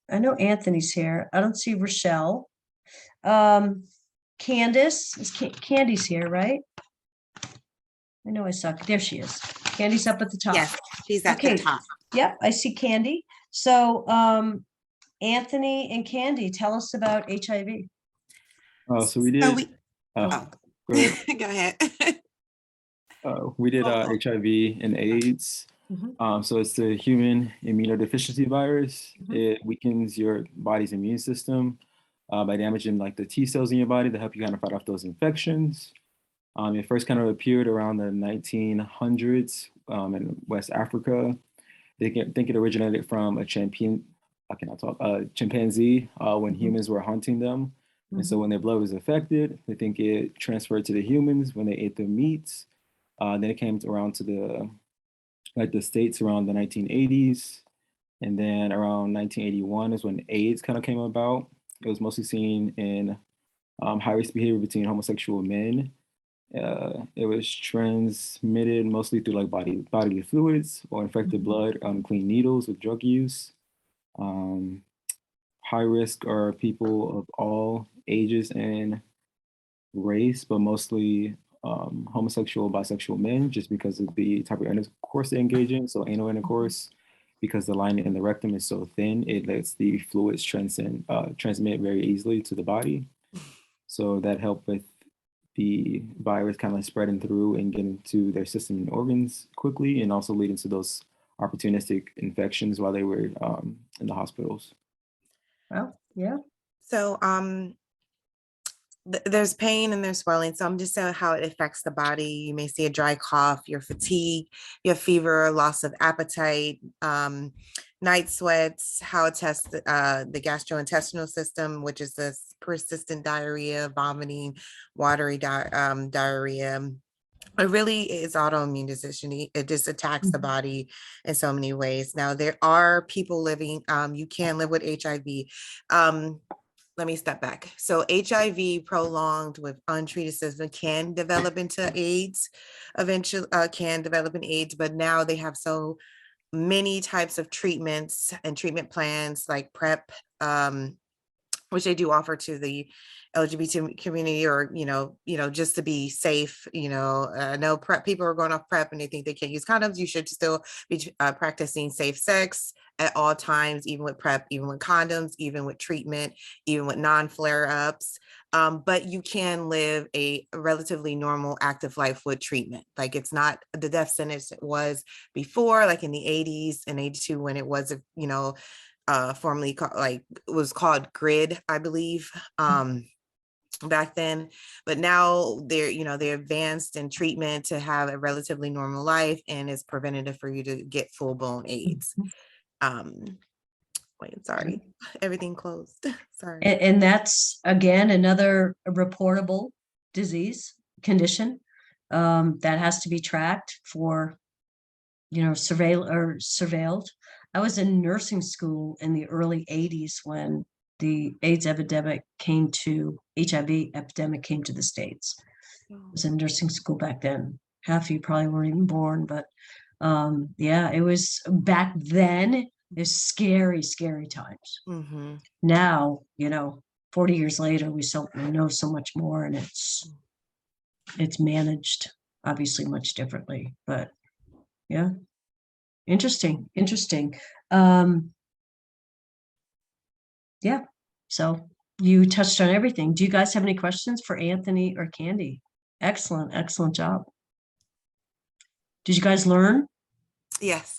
I know Anthony's here. I don't see Rochelle. Candace, Candy's here, right? I know I suck. There she is. Candy's up at the top. Yes, she's at the Okay. top. Yep, I see Candy. So, Anthony and Candy, tell us about HIV. So we did. So we, go oh, ahead. go ahead. We did Oh. HIV and AIDS. Mhm. So it's the human immunodeficiency virus. Mhm. It weakens your body's immune system by damaging like the T cells in your body to help you kind of fight off those infections. It first kind of appeared around the 1900s in West Africa. They think it originated from a chimpanzee when humans were hunting them. And so when their blood was affected, they think it transferred to the humans when they ate the meats. Then it came around to the States around the 1980s. And then around 1981 is when AIDS kind of came about. It was mostly seen in high-risk behavior between homosexual men. It was transmitted mostly through like bodily fluids or infected blood, clean needles with drug use. High risk are people of all ages and race, but mostly homosexual, bisexual men, just because of the type of intercourse they engage in. So anal intercourse, because the lining in the rectum is so thin, it lets the fluids transmit very easily to the body. So that helped with the virus kind of spreading through and getting to their system and organs quickly, and also leading to those opportunistic infections while they were in the hospitals. Well, yeah. So there's pain and there's swelling. So I'm just saying how it affects the body. You may see a dry cough, your fatigue, your fever, loss of appetite, night sweats, how it tests the gastrointestinal system, which is this persistent diarrhea, vomiting, watery diarrhea. It really is autoimmune disease. It just attacks the body in so many ways. Now, there are people living, you can live with HIV. Let me step back. So HIV prolonged with untreated symptoms can develop into AIDS, eventually can develop in AIDS, but now they have so many types of treatments and treatment plans like PrEP, which they do offer to the LGBT community, or, just to be safe. I know PrEP people are going off PrEP and they think they can't use condoms. You should still be practicing safe sex at all times, even with PrEP, even with condoms, even with treatment, even with non-flare-ups. But you can live a relatively normal, active life with treatment. Like, it's not the death sentence it was before, like in the 80s and 82, when it was, formerly was called GRID, I believe, back then. But now they're advanced in treatment to have a relatively normal life, and it's preventative for you to get full-blown AIDS. Wait, sorry, everything closed. Sorry. And that's, again, another reportable disease condition that has to be tracked for, surveilled. I was in nursing school in the early 80s when the HIV epidemic came to the States. I was in nursing school back then. Half of you probably weren't even born, but yeah, it was back then. It's scary, scary times. Now, 40 years later, we know so much more, and it's managed obviously much differently, but yeah. Interesting. Yeah, so you touched on everything. Do you guys have any questions for Anthony or Candy? Excellent job. Did you guys learn? Yes.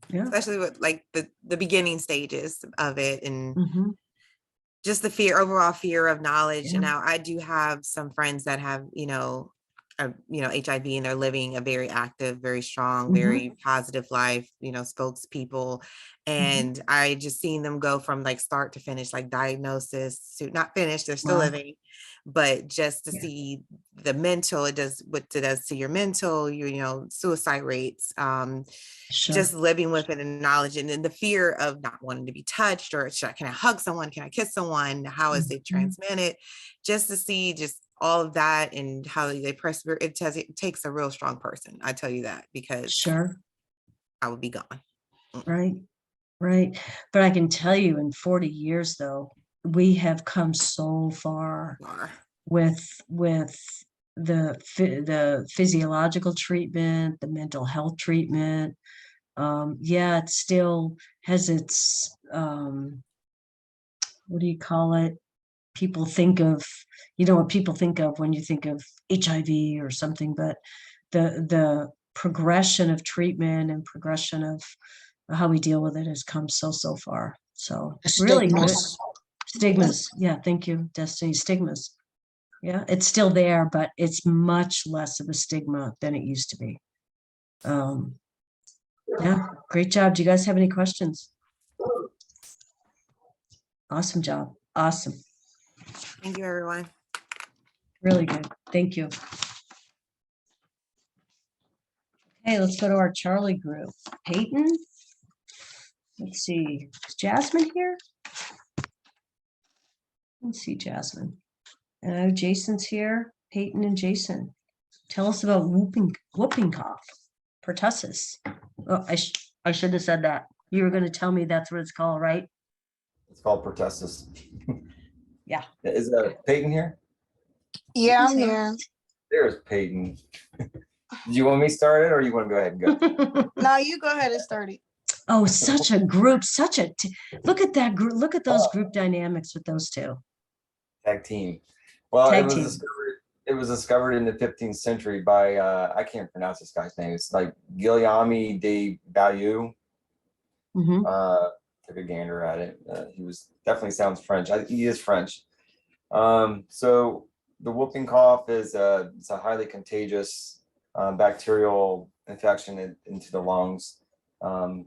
Yeah. Especially with like the beginning stages of it, and just the overall fear of knowledge. Yeah. And now I do have some friends that have, HIV, and they're living a very active, very strong, very positive life, spokespeople. And I just seen them go from like start to finish, like diagnosis to not finished, they're still living, but just to see the mental, it does what it does to your mental, suicide rates, just living with it and knowledge, and then the fear of not wanting to be touched, or can I hug someone? Can I kiss someone? How is it transmitted? Just to see just all of that and how they persevere. It takes a real strong person. I tell you that, because I would be gone. Right. But I can tell you, in 40 years though, we have come so far with the physiological treatment, the mental health treatment. Yeah, it still has its, what do you call it? People think of, what people think of when you think of HIV or something, but the progression of treatment and progression of how we deal with it has come so far. So really good. Stigmas. Yeah, thank you, Destiny. Stigmas. Yeah, it's still there, but it's much less of a stigma than it used to be. Yeah, great job. Do you guys have any questions? Awesome job. Awesome. Thank you, everyone. Really good. Thank you. Okay, let's go to our Charlie group. Peyton. Let's see. Is Jasmine here? Let's see, Jasmine. Jason's here. Peyton and Jason. Tell us about whooping cough, pertussis. Oh, I should have said that. You were going to tell me that's what it's called, right? It's called pertussis. Yeah. Is Peyton here? Yeah, I'm here. There's Peyton. Do you want me started or you want to go ahead and go? No, you go ahead and start it. Oh, such a group, look at that group. Look at those group dynamics with those two. Tag team. Well, Tag it was team. discovered in the 15th century by I can't pronounce this guy's name. It's like Guillaume de Bayeux. Took a gander at it. He was definitely sounds French. He is French. So the whooping cough is it's a highly contagious bacterial infection into the lungs. I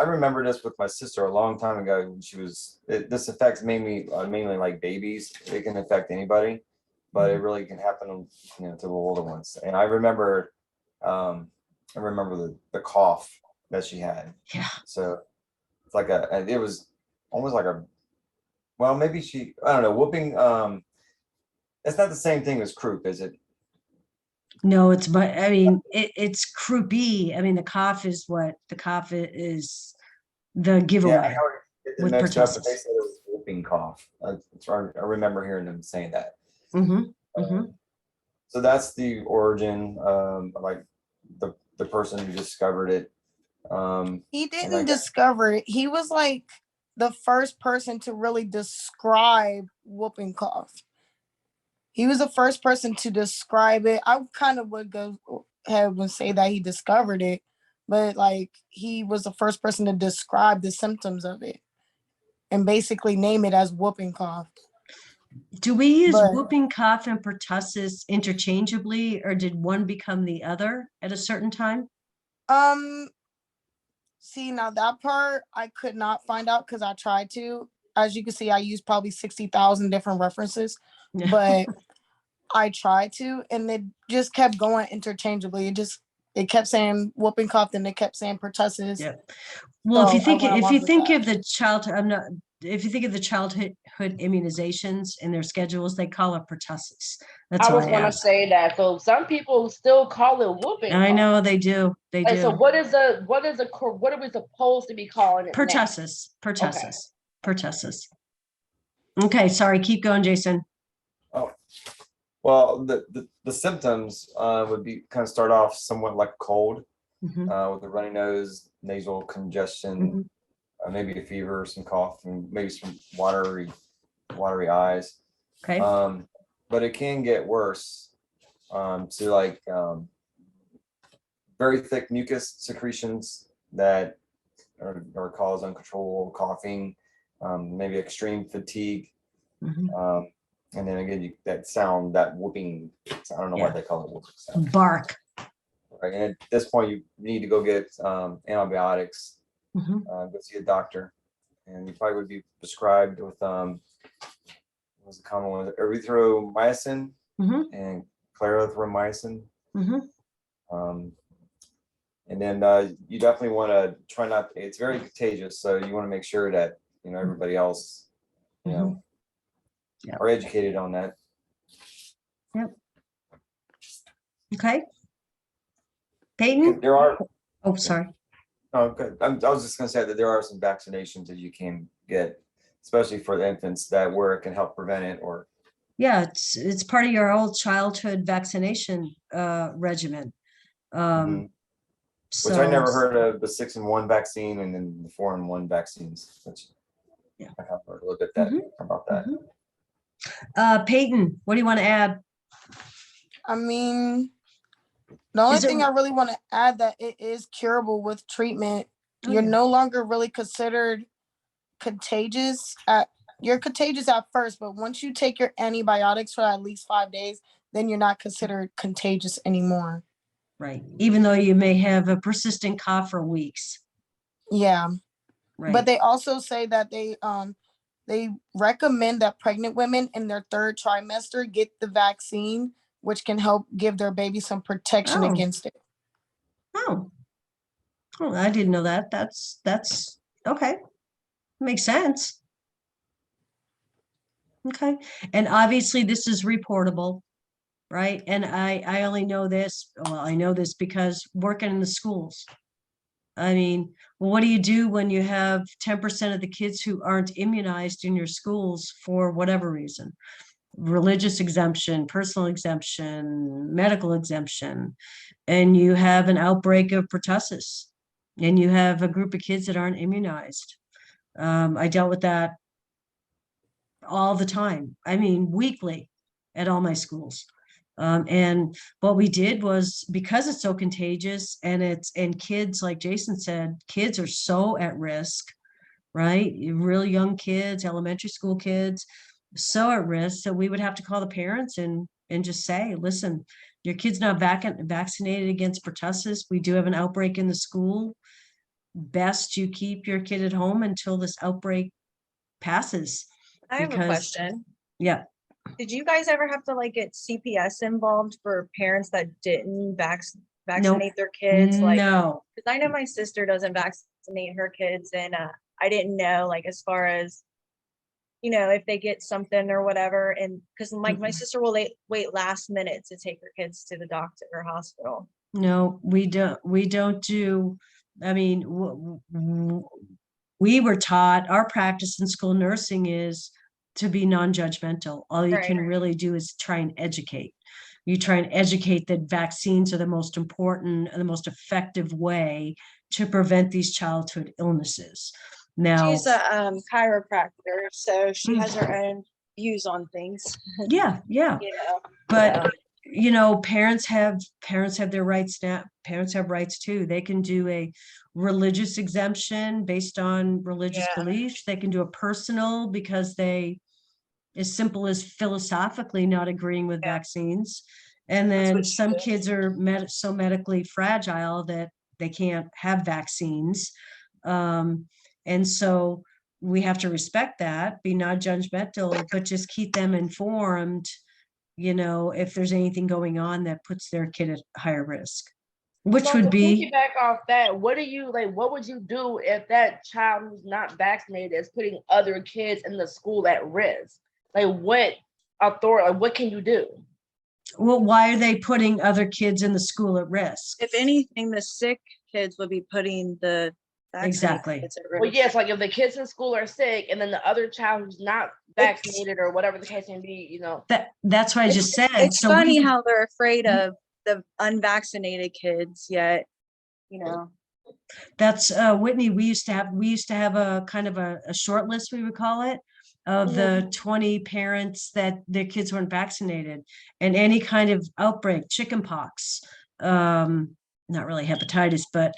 remember this with my sister a long time ago. When she was, this affects mainly like babies. It can affect anybody, but it really can happen, to the older ones. And I remember the cough that she had. Yeah. So it's like it was almost like well, maybe I don't know, whooping. It's not the same thing as croup, is it? No, it's it's croupy. I mean, the cough is the giveaway. Yeah, I already get them with mixed up, but they pertussis. said it was whooping cough. I remember hearing them saying that. So that's the origin, like the person who discovered it. He didn't discover it. He was like the first person to really describe whooping cough. He was the first person to describe it. I kind of would go ahead and say that he discovered it, but like he was the first person to describe the symptoms of it and basically name it as whooping cough. Do we use whooping cough and pertussis interchangeably, or did one become the other at a certain time? See, now that part I could not find out because I tried to. As you can see, I used probably 60,000 different references, but I tried to, and it just kept going interchangeably. It kept saying whooping cough, then it kept saying pertussis. Yeah. Well, So if you think that. of the childhood, if you think of the childhood immunizations in their schedules, they call it pertussis. That's I was why going to asked. say that. So some people still call it whooping. I know they do. They do. So what are we supposed to be calling it? Pertussis. Now? Pertussis. Okay, sorry. Keep going, Jason. Oh, well, the symptoms would be kind of start off somewhat like cold, with a runny nose, nasal congestion, maybe a fever, some cough, and maybe some watery eyes. Okay. But it can get worse to like very thick mucus secretions that are cause uncontrollable coughing, maybe extreme fatigue. And then again, that whooping, I don't know why they call it whooping sound. Bark. Right. And at this point, you need to go get antibiotics, go see a doctor, and you probably would be prescribed with what was the common one? Erythromycin and clarithromycin. And then you definitely want to try not. It's very contagious, so you want to make sure that everybody else, are educated on that. Yep. Okay. Peyton? There are. Oh, sorry. Oh, good. I was just going to say that there are some vaccinations that you can get, especially for the infants, where it can help prevent it or Yeah, it's part of your old childhood vaccination regimen. Mhm. Which I So never heard of the 6-in-1 vaccine and then the 4-in-1 vaccines, which Yeah. I have heard a little bit about that. Peyton, what do you want to add? I mean, the only Is it- thing I really want to add that it is curable with treatment. Oh, You're yeah. no longer really considered contagious you're contagious at first, but once you take your antibiotics for at least 5 days, then you're not considered contagious anymore. Right. Even though you may have a persistent cough for weeks. Yeah. Right. But they also say that they recommend that pregnant women in their 3rd trimester get the vaccine, which can help give their baby some protection Oh. against it. Oh, I didn't know that. That's okay. Makes sense. Okay. And obviously this is reportable, right? And I only know this, well, I know this because working in the schools. I mean, well, what do you do when you have 10% of the kids who aren't immunized in your schools for whatever reason? Religious exemption, personal exemption, medical exemption, and you have an outbreak of pertussis, and you have a group of kids that aren't immunized. I dealt with that all the time. I mean, weekly at all my schools. And what we did was, because it's so contagious and kids, like Jason said, kids are so at risk, right? Real young kids, elementary school kids, so at risk. So we would have to call the parents and just say, listen, your kid's not vaccinated against pertussis. We do have an outbreak in the school. Best you keep your kid at home until this outbreak passes. I have a Because- question. Yeah. Did you guys ever have to like get CPS involved for parents that didn't vaccinate their kids? Like, No. because I know my sister doesn't vaccinate her kids, and I didn't know, like, as far as, you know, if they get something or whatever, and because like my sister will wait last minute to take her kids to the doctor or hospital. No, we don't do, I mean, we were taught, our practice in school nursing is to be non-judgmental. All you can really do is try and educate. You try and educate that vaccines are the most important and the most effective way to prevent these childhood illnesses. Now, She's a chiropractor, so she has her own views on things. yeah. You know, But so. you know, parents have their rights now. Parents have rights too. They can do a religious exemption based on religious beliefs. They can do a personal because they, as simple as philosophically not agreeing with vaccines. And then some kids are so medically fragile that they can't have vaccines. And so we have to respect that, be non-judgmental, but just keep them informed, you know, if there's anything going on that puts their kid at higher risk, which So would to be, piggyback off that, what would you do if that child who's not vaccinated is putting other kids in the school at risk? Like, what authority, what can you do? well, why are they putting other kids in the school at risk? If anything, the sick kids would be putting the Exactly. kids at risk. Well, yes, like if the kids in school are sick and then the other child who's not vaccinated or whatever the case may be, you know. That's what I just said. It's So funny we- how they're afraid of the unvaccinated kids, yet, you know. That's Whitney, we used to have a kind of a short list, we would call it, of the 20 parents that their kids weren't vaccinated, and any kind of outbreak, chickenpox, not really hepatitis, but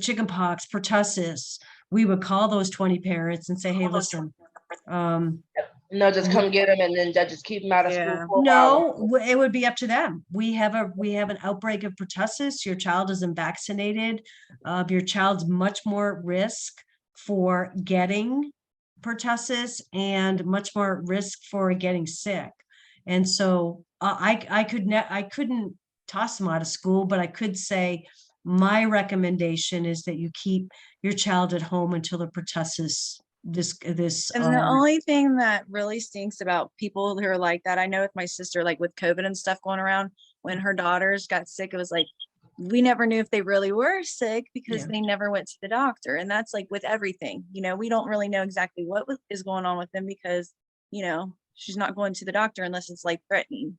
chickenpox, pertussis, we would call those 20 parents and say, hey, listen, No, just come get them and then just keep them out of school for a while. no, it would be up to them. We have an outbreak of pertussis. Your child isn't vaccinated. Your child's much more at risk for getting pertussis and much more at risk for getting sick. And so I couldn't toss them out of school, but I could say my recommendation is that you keep your child at home until the pertussis And the only thing that really stinks about people who are like that, I know with my sister, like with COVID and stuff going around, when her daughters got sick, it was like, we never knew if they really were sick because they never went to the doctor. And that's like with everything, you know, we don't really know exactly what is going on with them because, you know, she's not going to the doctor unless it's life threatening.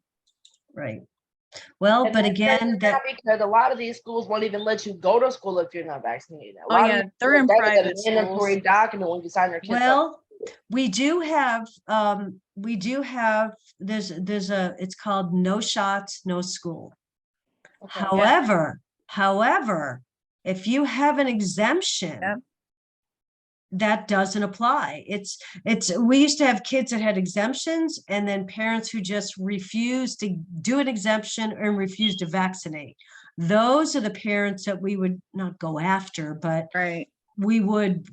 Right. Well, And but that's crazy again, now that because a lot of these schools won't even let you go to school if you're not vaccinated. A Oh lot yeah, of they're in that is private a mandatory schools. document when you sign your kids up. well, we do have there's a it's called no shots, no school. Okay. However, if you have an exemption, Yep. that doesn't apply. We used to have kids that had exemptions and then parents who just refused to do an exemption and refused to vaccinate. Those are the parents that we would not go after, but Right. we would,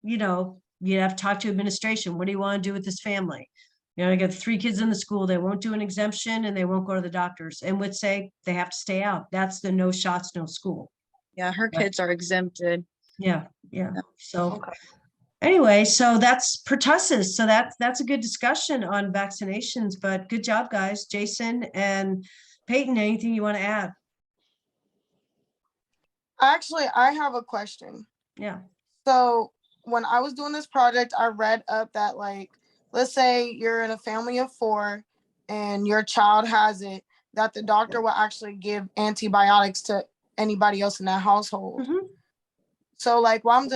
you know, you'd have to talk to administration. What do you want to do with this family? You know, I got 3 kids in the school, they won't do an exemption and they won't go to the doctors and would say they have to stay out. That's the no shots, no school. Yeah, her kids are exempted. Yeah. So anyway, so that's pertussis. So that's a good discussion on vaccinations, but good job, guys. Jason and Peyton, anything you want to add? Actually, I have a question. Yeah. So when I was doing this project, I read up that, like, let's say you're in a family of 4 and your child has it, that the doctor will actually give antibiotics to anybody else in that household. Mhm. So like, while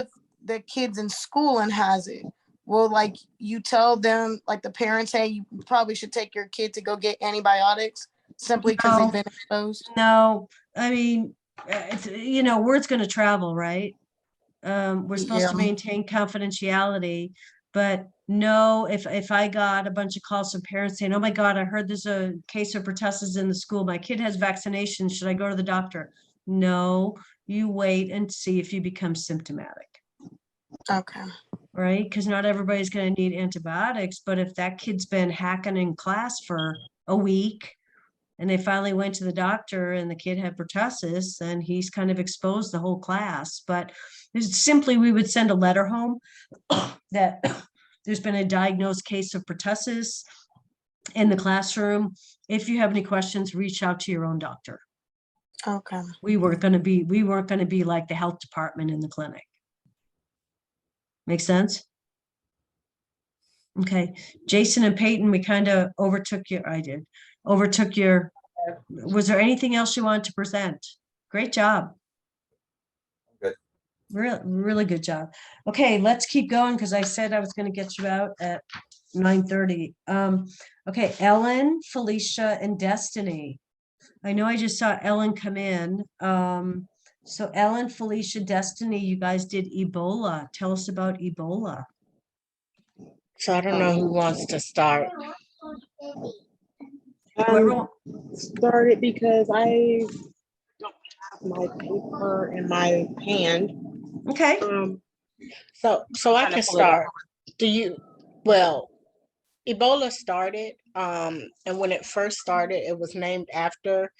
the kid's in school and has it, will like you tell them, like the parents, hey, you probably should take your kid to go get antibiotics simply because No. they've been exposed? No, I mean, it's, you know, word's going to travel, right? We're supposed to Yeah. maintain confidentiality, but no, if I got a bunch of calls from parents saying, oh my God, I heard there's a case of pertussis in the school. My kid has vaccinations. Should I go to the doctor? No, you wait and see if you become symptomatic. Okay. Right? Because not everybody's going to need antibiotics, but if that kid's been hacking in class for a week and they finally went to the doctor and the kid had pertussis, then he's kind of exposed the whole class. But simply, we would send a letter home that there's been a diagnosed case of pertussis in the classroom. If you have any questions, reach out to your own doctor. Okay. We weren't going to be like the health department in the clinic. Make sense? Okay, Jason and Peyton, we kind of overtook your, was there anything else you wanted to present? Great job. Good. Really good job. Okay, let's keep going because I said I was going to get you out at 9:30. Okay, Ellen, Felicia, and Destiny. I know I just saw Ellen come in. So Ellen, Felicia, Destiny, you guys did Ebola. Tell us about Ebola. So I don't know who wants to start. Started because I don't have my paper in my hand. Okay. So I can start. Ebola started, and when it first started, it was named after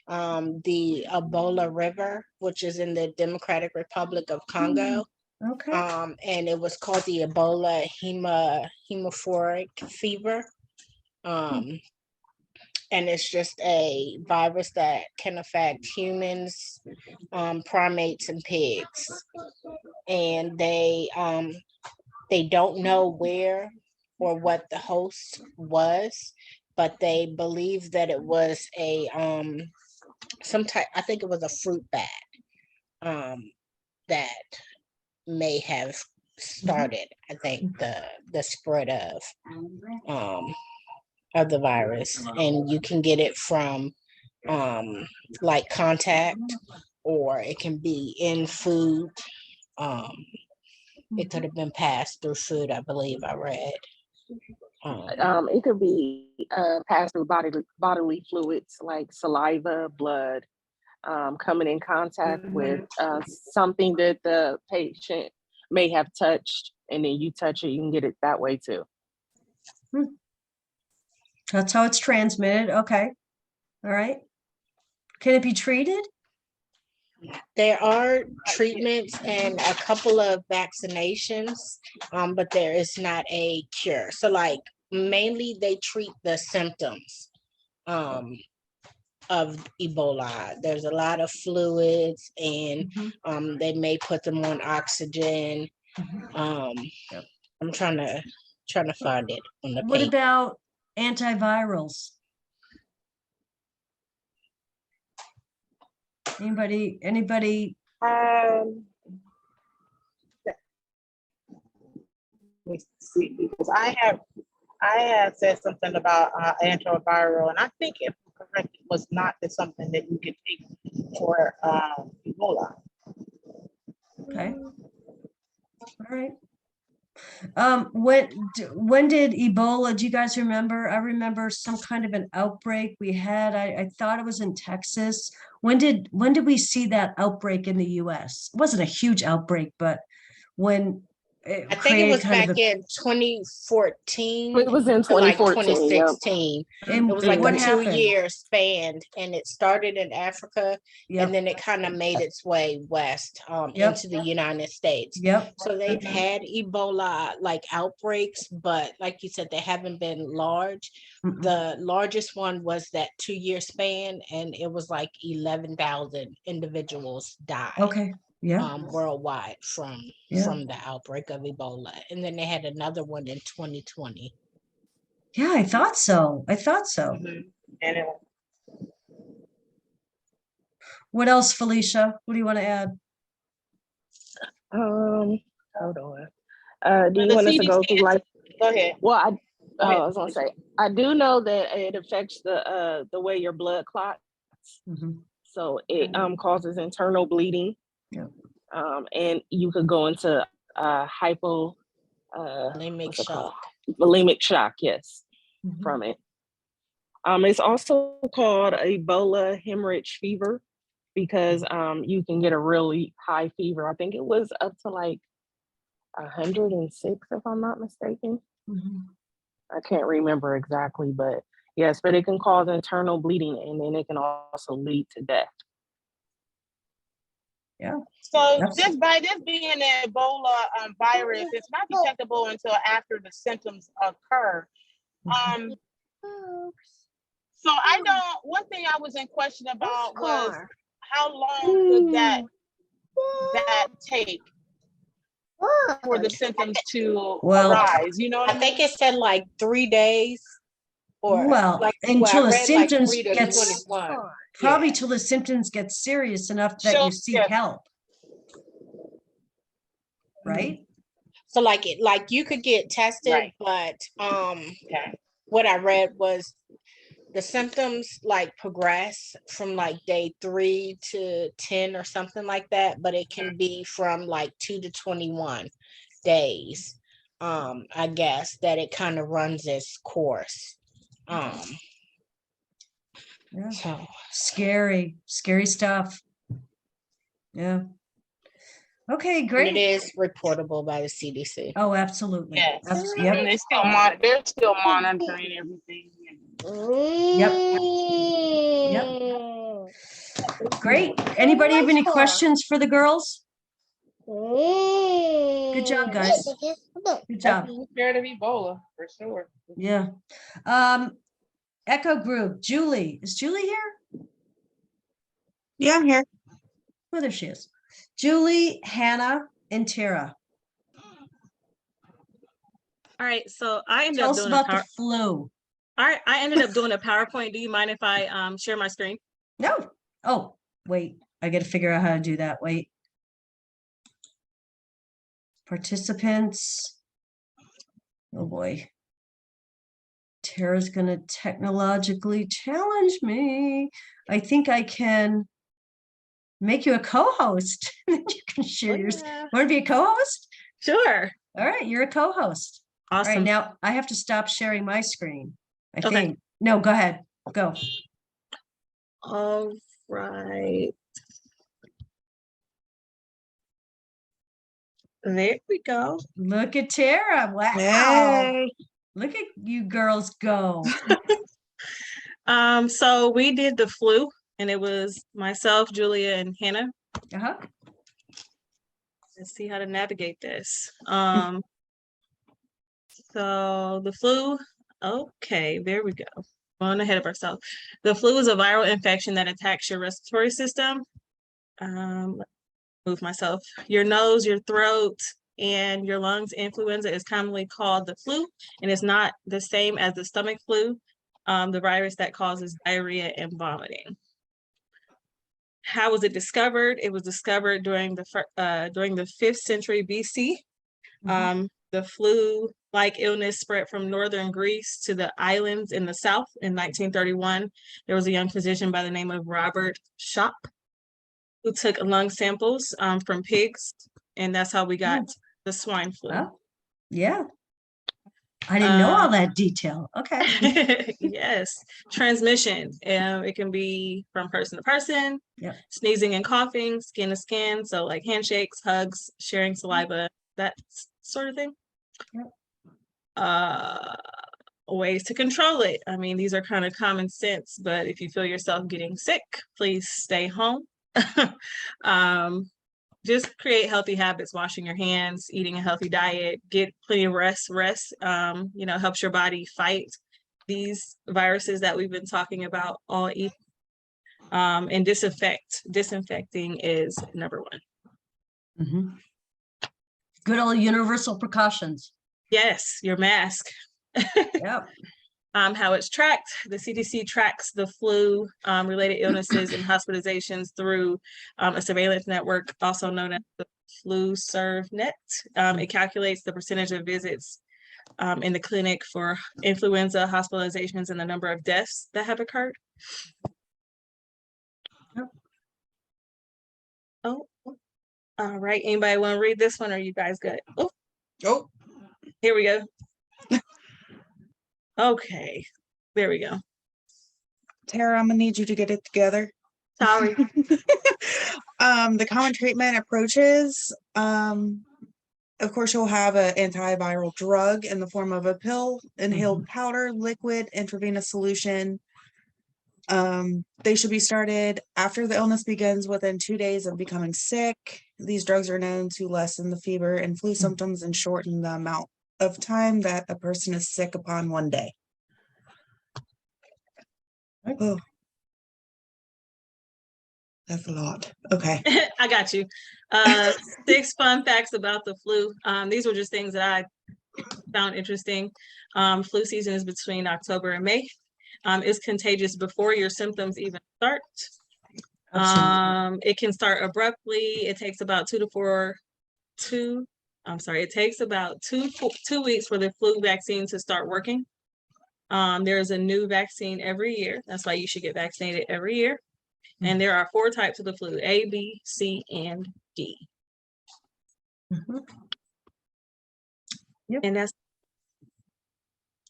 the Ebola River, which is in the Democratic Republic of Congo. Okay. And it was called the Ebola Hemophoric fever. And it's just a virus that can affect humans, primates, and pigs. And they don't know where or what the host was, but they believe that it was a I think it was a fruit bat that may have started, I think, the spread of the virus. And you can get it from like contact, or it can be in food. It could have been passed through food, I believe I read. It could be passed through bodily fluids like saliva, blood, coming in contact with something that the patient may have touched, and then you touch it, you can get it that way too. That's how it's transmitted. Okay. All right. Can it be treated? There are treatments and a couple of vaccinations, but there is not a cure. So like mainly they treat the symptoms of Ebola. There's a lot of fluids, and they may put them on oxygen. I'm trying to trying to find it on the What page. about antivirals? Anybody? Let me see, because I had said something about antiviral, and I think if I'm correct, it was not something that you could take for Ebola. Okay. All right. When did Ebola, do you guys remember? I remember some kind of an outbreak we had. I thought it was in Texas. When did we see that outbreak in the US? It wasn't a huge outbreak, but when I think it was back in 2014. It was in to like 2014. Yep. 2016. And It was like what a happened? 2-year span, and it started in Africa, Yep. and then it kind of made its way west Yep. into the United States. Yep. So they've had Ebola like outbreaks, but like you said, they haven't been large. Mm-mm. The largest one was that 2-year span, and it was like 11,000 individuals died. Okay. Yeah. Worldwide from Yeah. the outbreak of Ebola, and then they had another one in 2020. Yeah, I thought so. And it, What else, Felicia? What do you want to add? Hold on. Do you the want us to go CDC through like? Go ahead. Well, ahead. I was gonna say I do know that it affects the way your blood clots. Mhm. So it causes internal bleeding. Yeah. And you could go into Bulimic what's it called? shock. Bulimic shock, yes, Mhm. from it. It's also called Ebola hemorrhage fever because you can get a really high fever. I think it was up to like 106, if I'm not mistaken. Mhm. I can't remember exactly, but yes, but it can cause internal bleeding, and then it can also lead to death. Yeah. So That's- just by this being an Ebola virus, it's not detectable until after the symptoms occur. So I don't. One thing I was in question about was how long would that take for the symptoms to arise? You know, I think it said like 3 days, or well, like until the I read symptoms like 3 to get 21. probably till the symptoms get serious enough that So, you seek help. Right? So like you could get tested, but what I read was the symptoms like progress from like day 3 to 10 or something like that, but it can be from like 2 to 21 days. I guess that it kind of runs its course. Yeah. So Scary stuff. Yeah. Okay, and great. it is reportable by the CDC. Oh, absolutely. Yes. Yep. And they're still monitoring everything. Yep. Great. Anybody have any questions for the girls? Good job, guys. Good job. Scared of Ebola for sure. Yeah. Echo group, Julie. Is Julie here? Yeah, I'm here. Oh, there she is. Julie, Hannah, and Tara. All right, so I ended Tell up us doing about the flu. All right, I ended up doing a PowerPoint. Do you mind if I share my screen? No. Oh, wait. I got to figure out how to do that. Wait. Participants. Oh boy. Tara's going to technologically challenge me. I think I can make you a co-host. You can share yours. Want to be a co-host? Sure. All right, you're a co-host. Awesome. All right, now I have to stop sharing my screen. I Okay. think. No, go ahead. Go. All right. There we go. Look at Tara. Wow. Hey. Look at you girls go. So we did the flu, and it was myself, Julia, and Hannah. Uh-huh. Let's see how to navigate this. So the flu, okay, there we go. Going ahead of ourselves. The flu is a viral infection that attacks your respiratory system. Move myself. Your nose, your throat, and your lungs influenza is commonly called the flu, and it's not the same as the stomach flu, the virus that causes diarrhea and vomiting. How was it discovered? It was discovered during the 5th century BC. The flu-like illness spread from northern Greece to the islands in the south in 1931. There was a young physician by the name of Robert Schopp who took lung samples from pigs, and that's how we got the swine flu. Oh, yeah. I didn't know all that detail. Okay. Yes. Transmission. It can be from person to person, sneezing and coughing, skin to skin. So like handshakes, hugs, sharing saliva, that sort of thing. Ways to control it. I mean, these are kind of common sense, but if you feel yourself getting sick, please stay home. Just create healthy habits, washing your hands, eating a healthy diet, get plenty of rest, helps your body fight these viruses that we've been talking about all evening. And disinfecting is number one. Good old universal precautions. Yes, your mask. Yep. How it's tracked. The CDC tracks the flu related illnesses and hospitalizations through a surveillance network, also known as the FluServeNet. It calculates the percentage of visits in the clinic for influenza hospitalizations and the number of deaths that have occurred. Oh, all right. Anybody want to read this one? Or are you guys good? Oh, here we go. Okay, there we go. Tara, I'm gonna need you to get it together. Sorry. The common treatment approaches. Of course, you'll have an antiviral drug in the form of a pill, inhaled powder, liquid, intravenous solution. They should be started after the illness begins, within 2 days of becoming sick. These drugs are known to lessen the fever and flu symptoms and shorten the amount of time that a person is sick upon one day. Oh, that's a lot. Okay. I got you. 6 fun facts about the flu. These were just things that I found interesting. Flu season is between October and May. It's contagious before your symptoms even start. It can start abruptly. It takes about 2 weeks for the flu vaccine to start working. There's a new vaccine every year. That's why you should get vaccinated every year. And there are 4 types of the flu: A, B, C, and D. Yep. And that's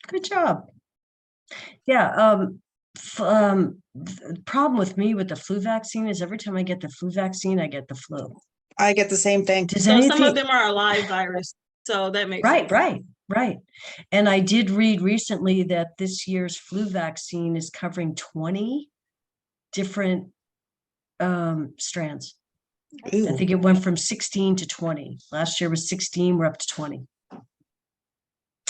good job. Yeah. The problem with me with the flu vaccine is every time I get the flu vaccine, I get the flu. I get the same thing. So some of them are a live virus, so that makes sense. Right. And I did read recently that this year's flu vaccine is covering 20 different strands. Ooh. I think it went from 16 to 20. Last year was 16, we're up to 20.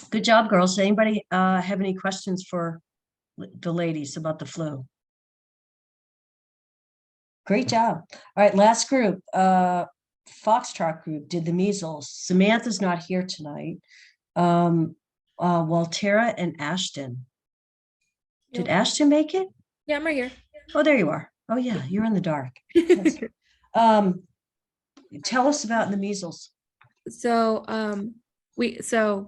Good job, girls. Anybody have any questions for the ladies about the flu? Great job. All right, last group. Foxtrot group did the measles. Samantha's not here tonight. Waltera and Ashton. Did Ashton make it? Yeah, I'm right here. Oh, there you are. Oh yeah, you're in the dark. Tell us about the measles. So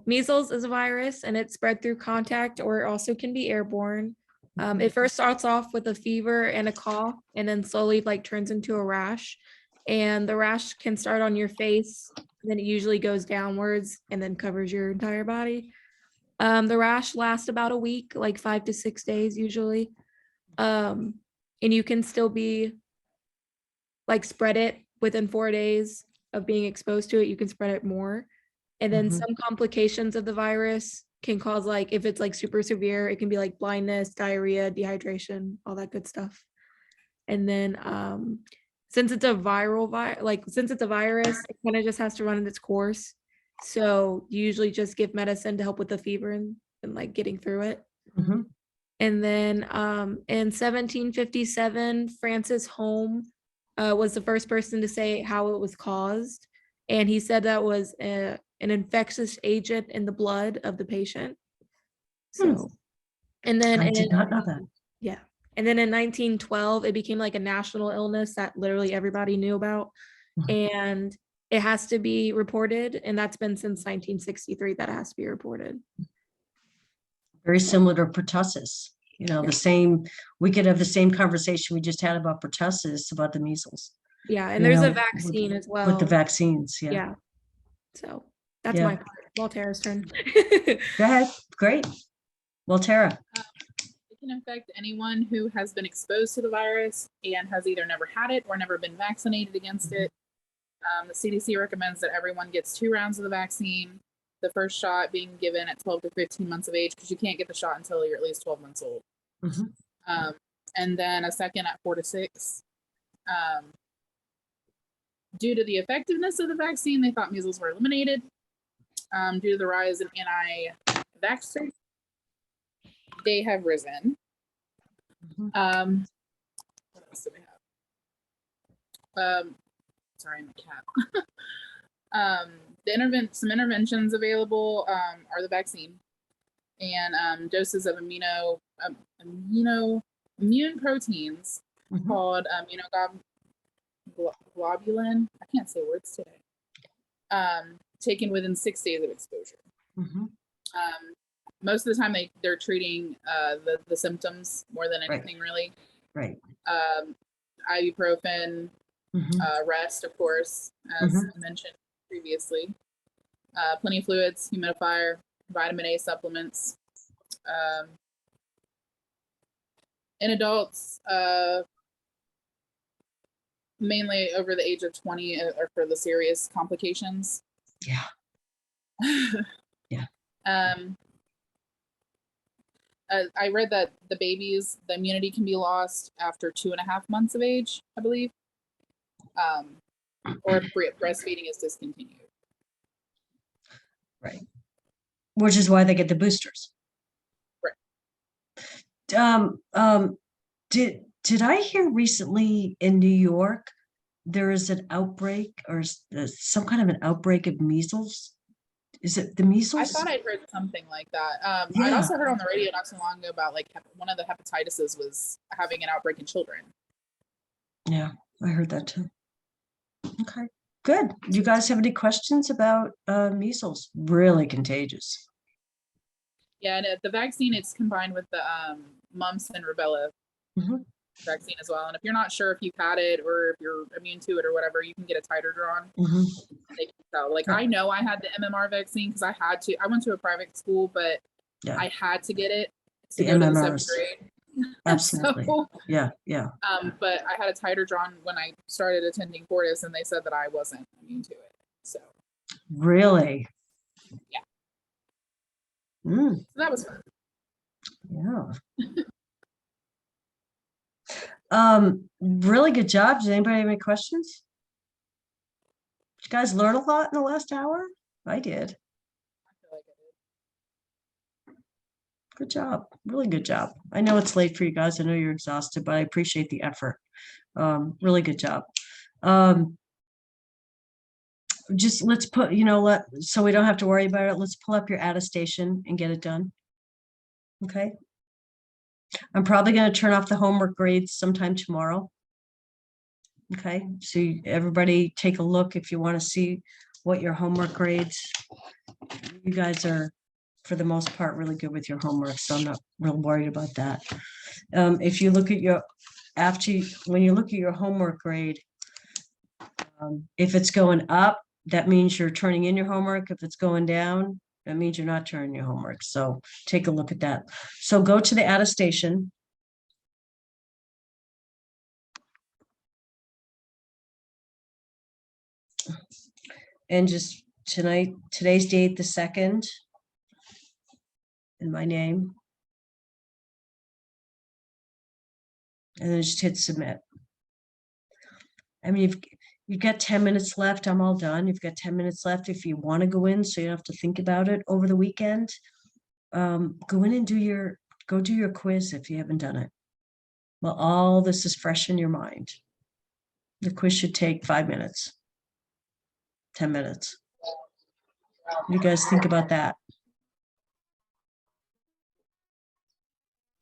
measles is a virus and it's spread through contact, or it also can be airborne. It first starts off with a fever and a cough, and then slowly turns into a rash. And the rash can start on your face, and then it usually goes downwards and then covers your entire body. The rash lasts about a week, 5 to 6 days usually. And you can still be spread it within 4 days of being exposed to it. You can spread it more. And then some complications of the virus can cause, if it's super severe, it can be blindness, diarrhea, dehydration, all that good stuff. And then since it's a since it's a virus, it kind of just has to run its course. So you usually just give medicine to help with the fever and getting through it. And then in 1757, Francis Home was the first person to say how it was caused. And he said that was an infectious agent in the blood of the patient. So, and then I did not know that. yeah. And then in 1912, it became like a national illness that literally everybody knew about. And it has to be reported. And that's been since 1963 that it has to be reported. Very similar to pertussis. You know, the same, we could have the same conversation we just had about pertussis, about the measles. Yeah. And you there's know, a vaccine as well. With the vaccines. Yeah. Yeah. So that's Yeah. my part. Voltaire's turn. Go ahead. Great. Well, Tara. It can affect anyone who has been exposed to the virus and has either never had it or never been vaccinated against it. The CDC recommends that everyone gets 2 rounds of the vaccine, the first shot being given at 12 to 15 months of age, because you can't get the shot until you're at least 12 months old. And then a second at 4 to 6. Due to the effectiveness of the vaccine, they thought measles were eliminated. Due to the rise in anti-vax rates, they have risen. What else do we have? Sorry, I'm a cat. Some interventions available are the vaccine and doses of immune proteins called immunoglobulin. I can't say words today. Taken within 6 days of exposure. Most of the time they're treating the symptoms more than anything, really. Right. Ibuprofen, rest, of course, as I mentioned previously. Plenty of fluids, humidifier, vitamin A supplements. In adults, mainly over the age of 20 are for the serious complications. Yeah. Yeah. I read that the babies, the immunity can be lost after 2.5 months of age, I believe. Or if breastfeeding is discontinued. Right. Which is why they get the boosters. Right. Did I hear recently in New York there is an outbreak or some kind of an outbreak of measles? Is it the measles? I thought I'd heard something like that. I'd Yeah. also heard on the radio not so long ago about like one of the hepatitises was having an outbreak in children. Yeah, I heard that too. Okay, good. Do you guys have any questions about measles? Really contagious. Yeah, and the vaccine, it's combined with the mumps and rubella vaccine as well. And if you're not sure if you've had it or if you're immune to it or whatever, you can get a titer drawn. They can tell. Like I know I had the MMR vaccine because I had to. I went to a private school, but I had to get it to go to the 7th grade. Absolutely. So, yeah. But I had a titer drawn when I started attending Fortis, and they said that I wasn't immune to it. So really? Yeah. So that was fun. Yeah. Really good job. Does anybody have any questions? Did you guys learn a lot in the last hour? I did. Good job. Really good job. I know it's late for you guys. I know you're exhausted, but I appreciate the effort. Really good job. Just let's put, so we don't have to worry about it. Let's pull up your attestation and get it done. Okay. I'm probably going to turn off the homework grades sometime tomorrow. Okay. So everybody take a look if you want to see what your homework grades. You guys are, for the most part, really good with your homework, so I'm not real worried about that. If you look at when you look at your homework grade, if it's going up, that means you're turning in your homework. If it's going down, that means you're not turning your homework. So take a look at that. So go to the attestation. And just today's date, the 2nd, and my name. And then just hit submit. I mean, you've got 10 minutes left. I'm all done. You've got 10 minutes left if you want to go in, so you don't have to think about it over the weekend. Go in and do your quiz if you haven't done it. Well, all this is fresh in your mind. The quiz should take 5 minutes. 10 minutes. You guys think about that.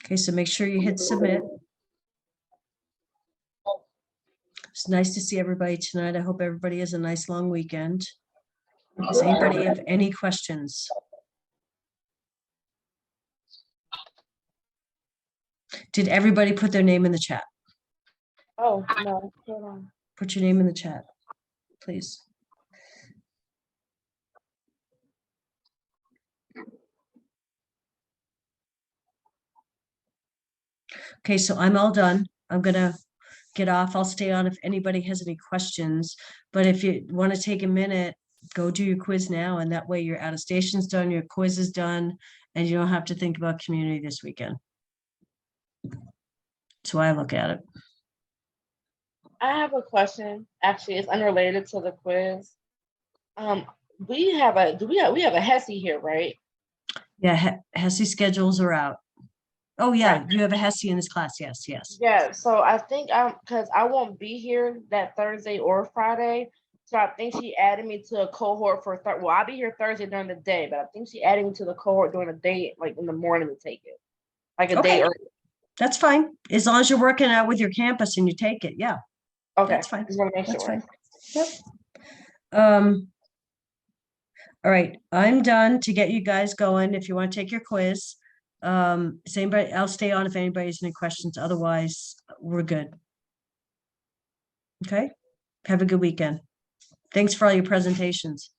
Okay, so make sure you hit submit. It's nice to see everybody tonight. I hope everybody has a nice long weekend. Does anybody have any questions? Did everybody put their name in the chat? Oh, no, hold on. Put your name in the chat, please. Okay, so I'm all done. I'm gonna get off. I'll stay on if anybody has any questions. But if you want to take a minute, go do your quiz now, and that way your attestation's done, your quiz is done, and you don't have to think about community this weekend. That's how I look at it. I have a question. Actually, it's unrelated to the quiz. We have a HESI here, right? Yeah, HESI schedules are out. Oh yeah, you have a HESI in this class. Yes, yes. Yeah, so I think because I won't be here that Thursday or Friday. So I think she added me to a cohort for well, I'll be here Thursday during the day, but I think she added me to the cohort during the day, like in the morning to take it. Like a day early. That's fine. As long as you're working out with your campus and you take it, yeah. Okay. That's fine. Just want to make That's sure. fine. Yep. All right, I'm done to get you guys going. If you want to take your quiz, is anybody, I'll stay on if anybody has any questions. Otherwise, we're good. Okay. Have a good weekend. Thanks for all your presentations.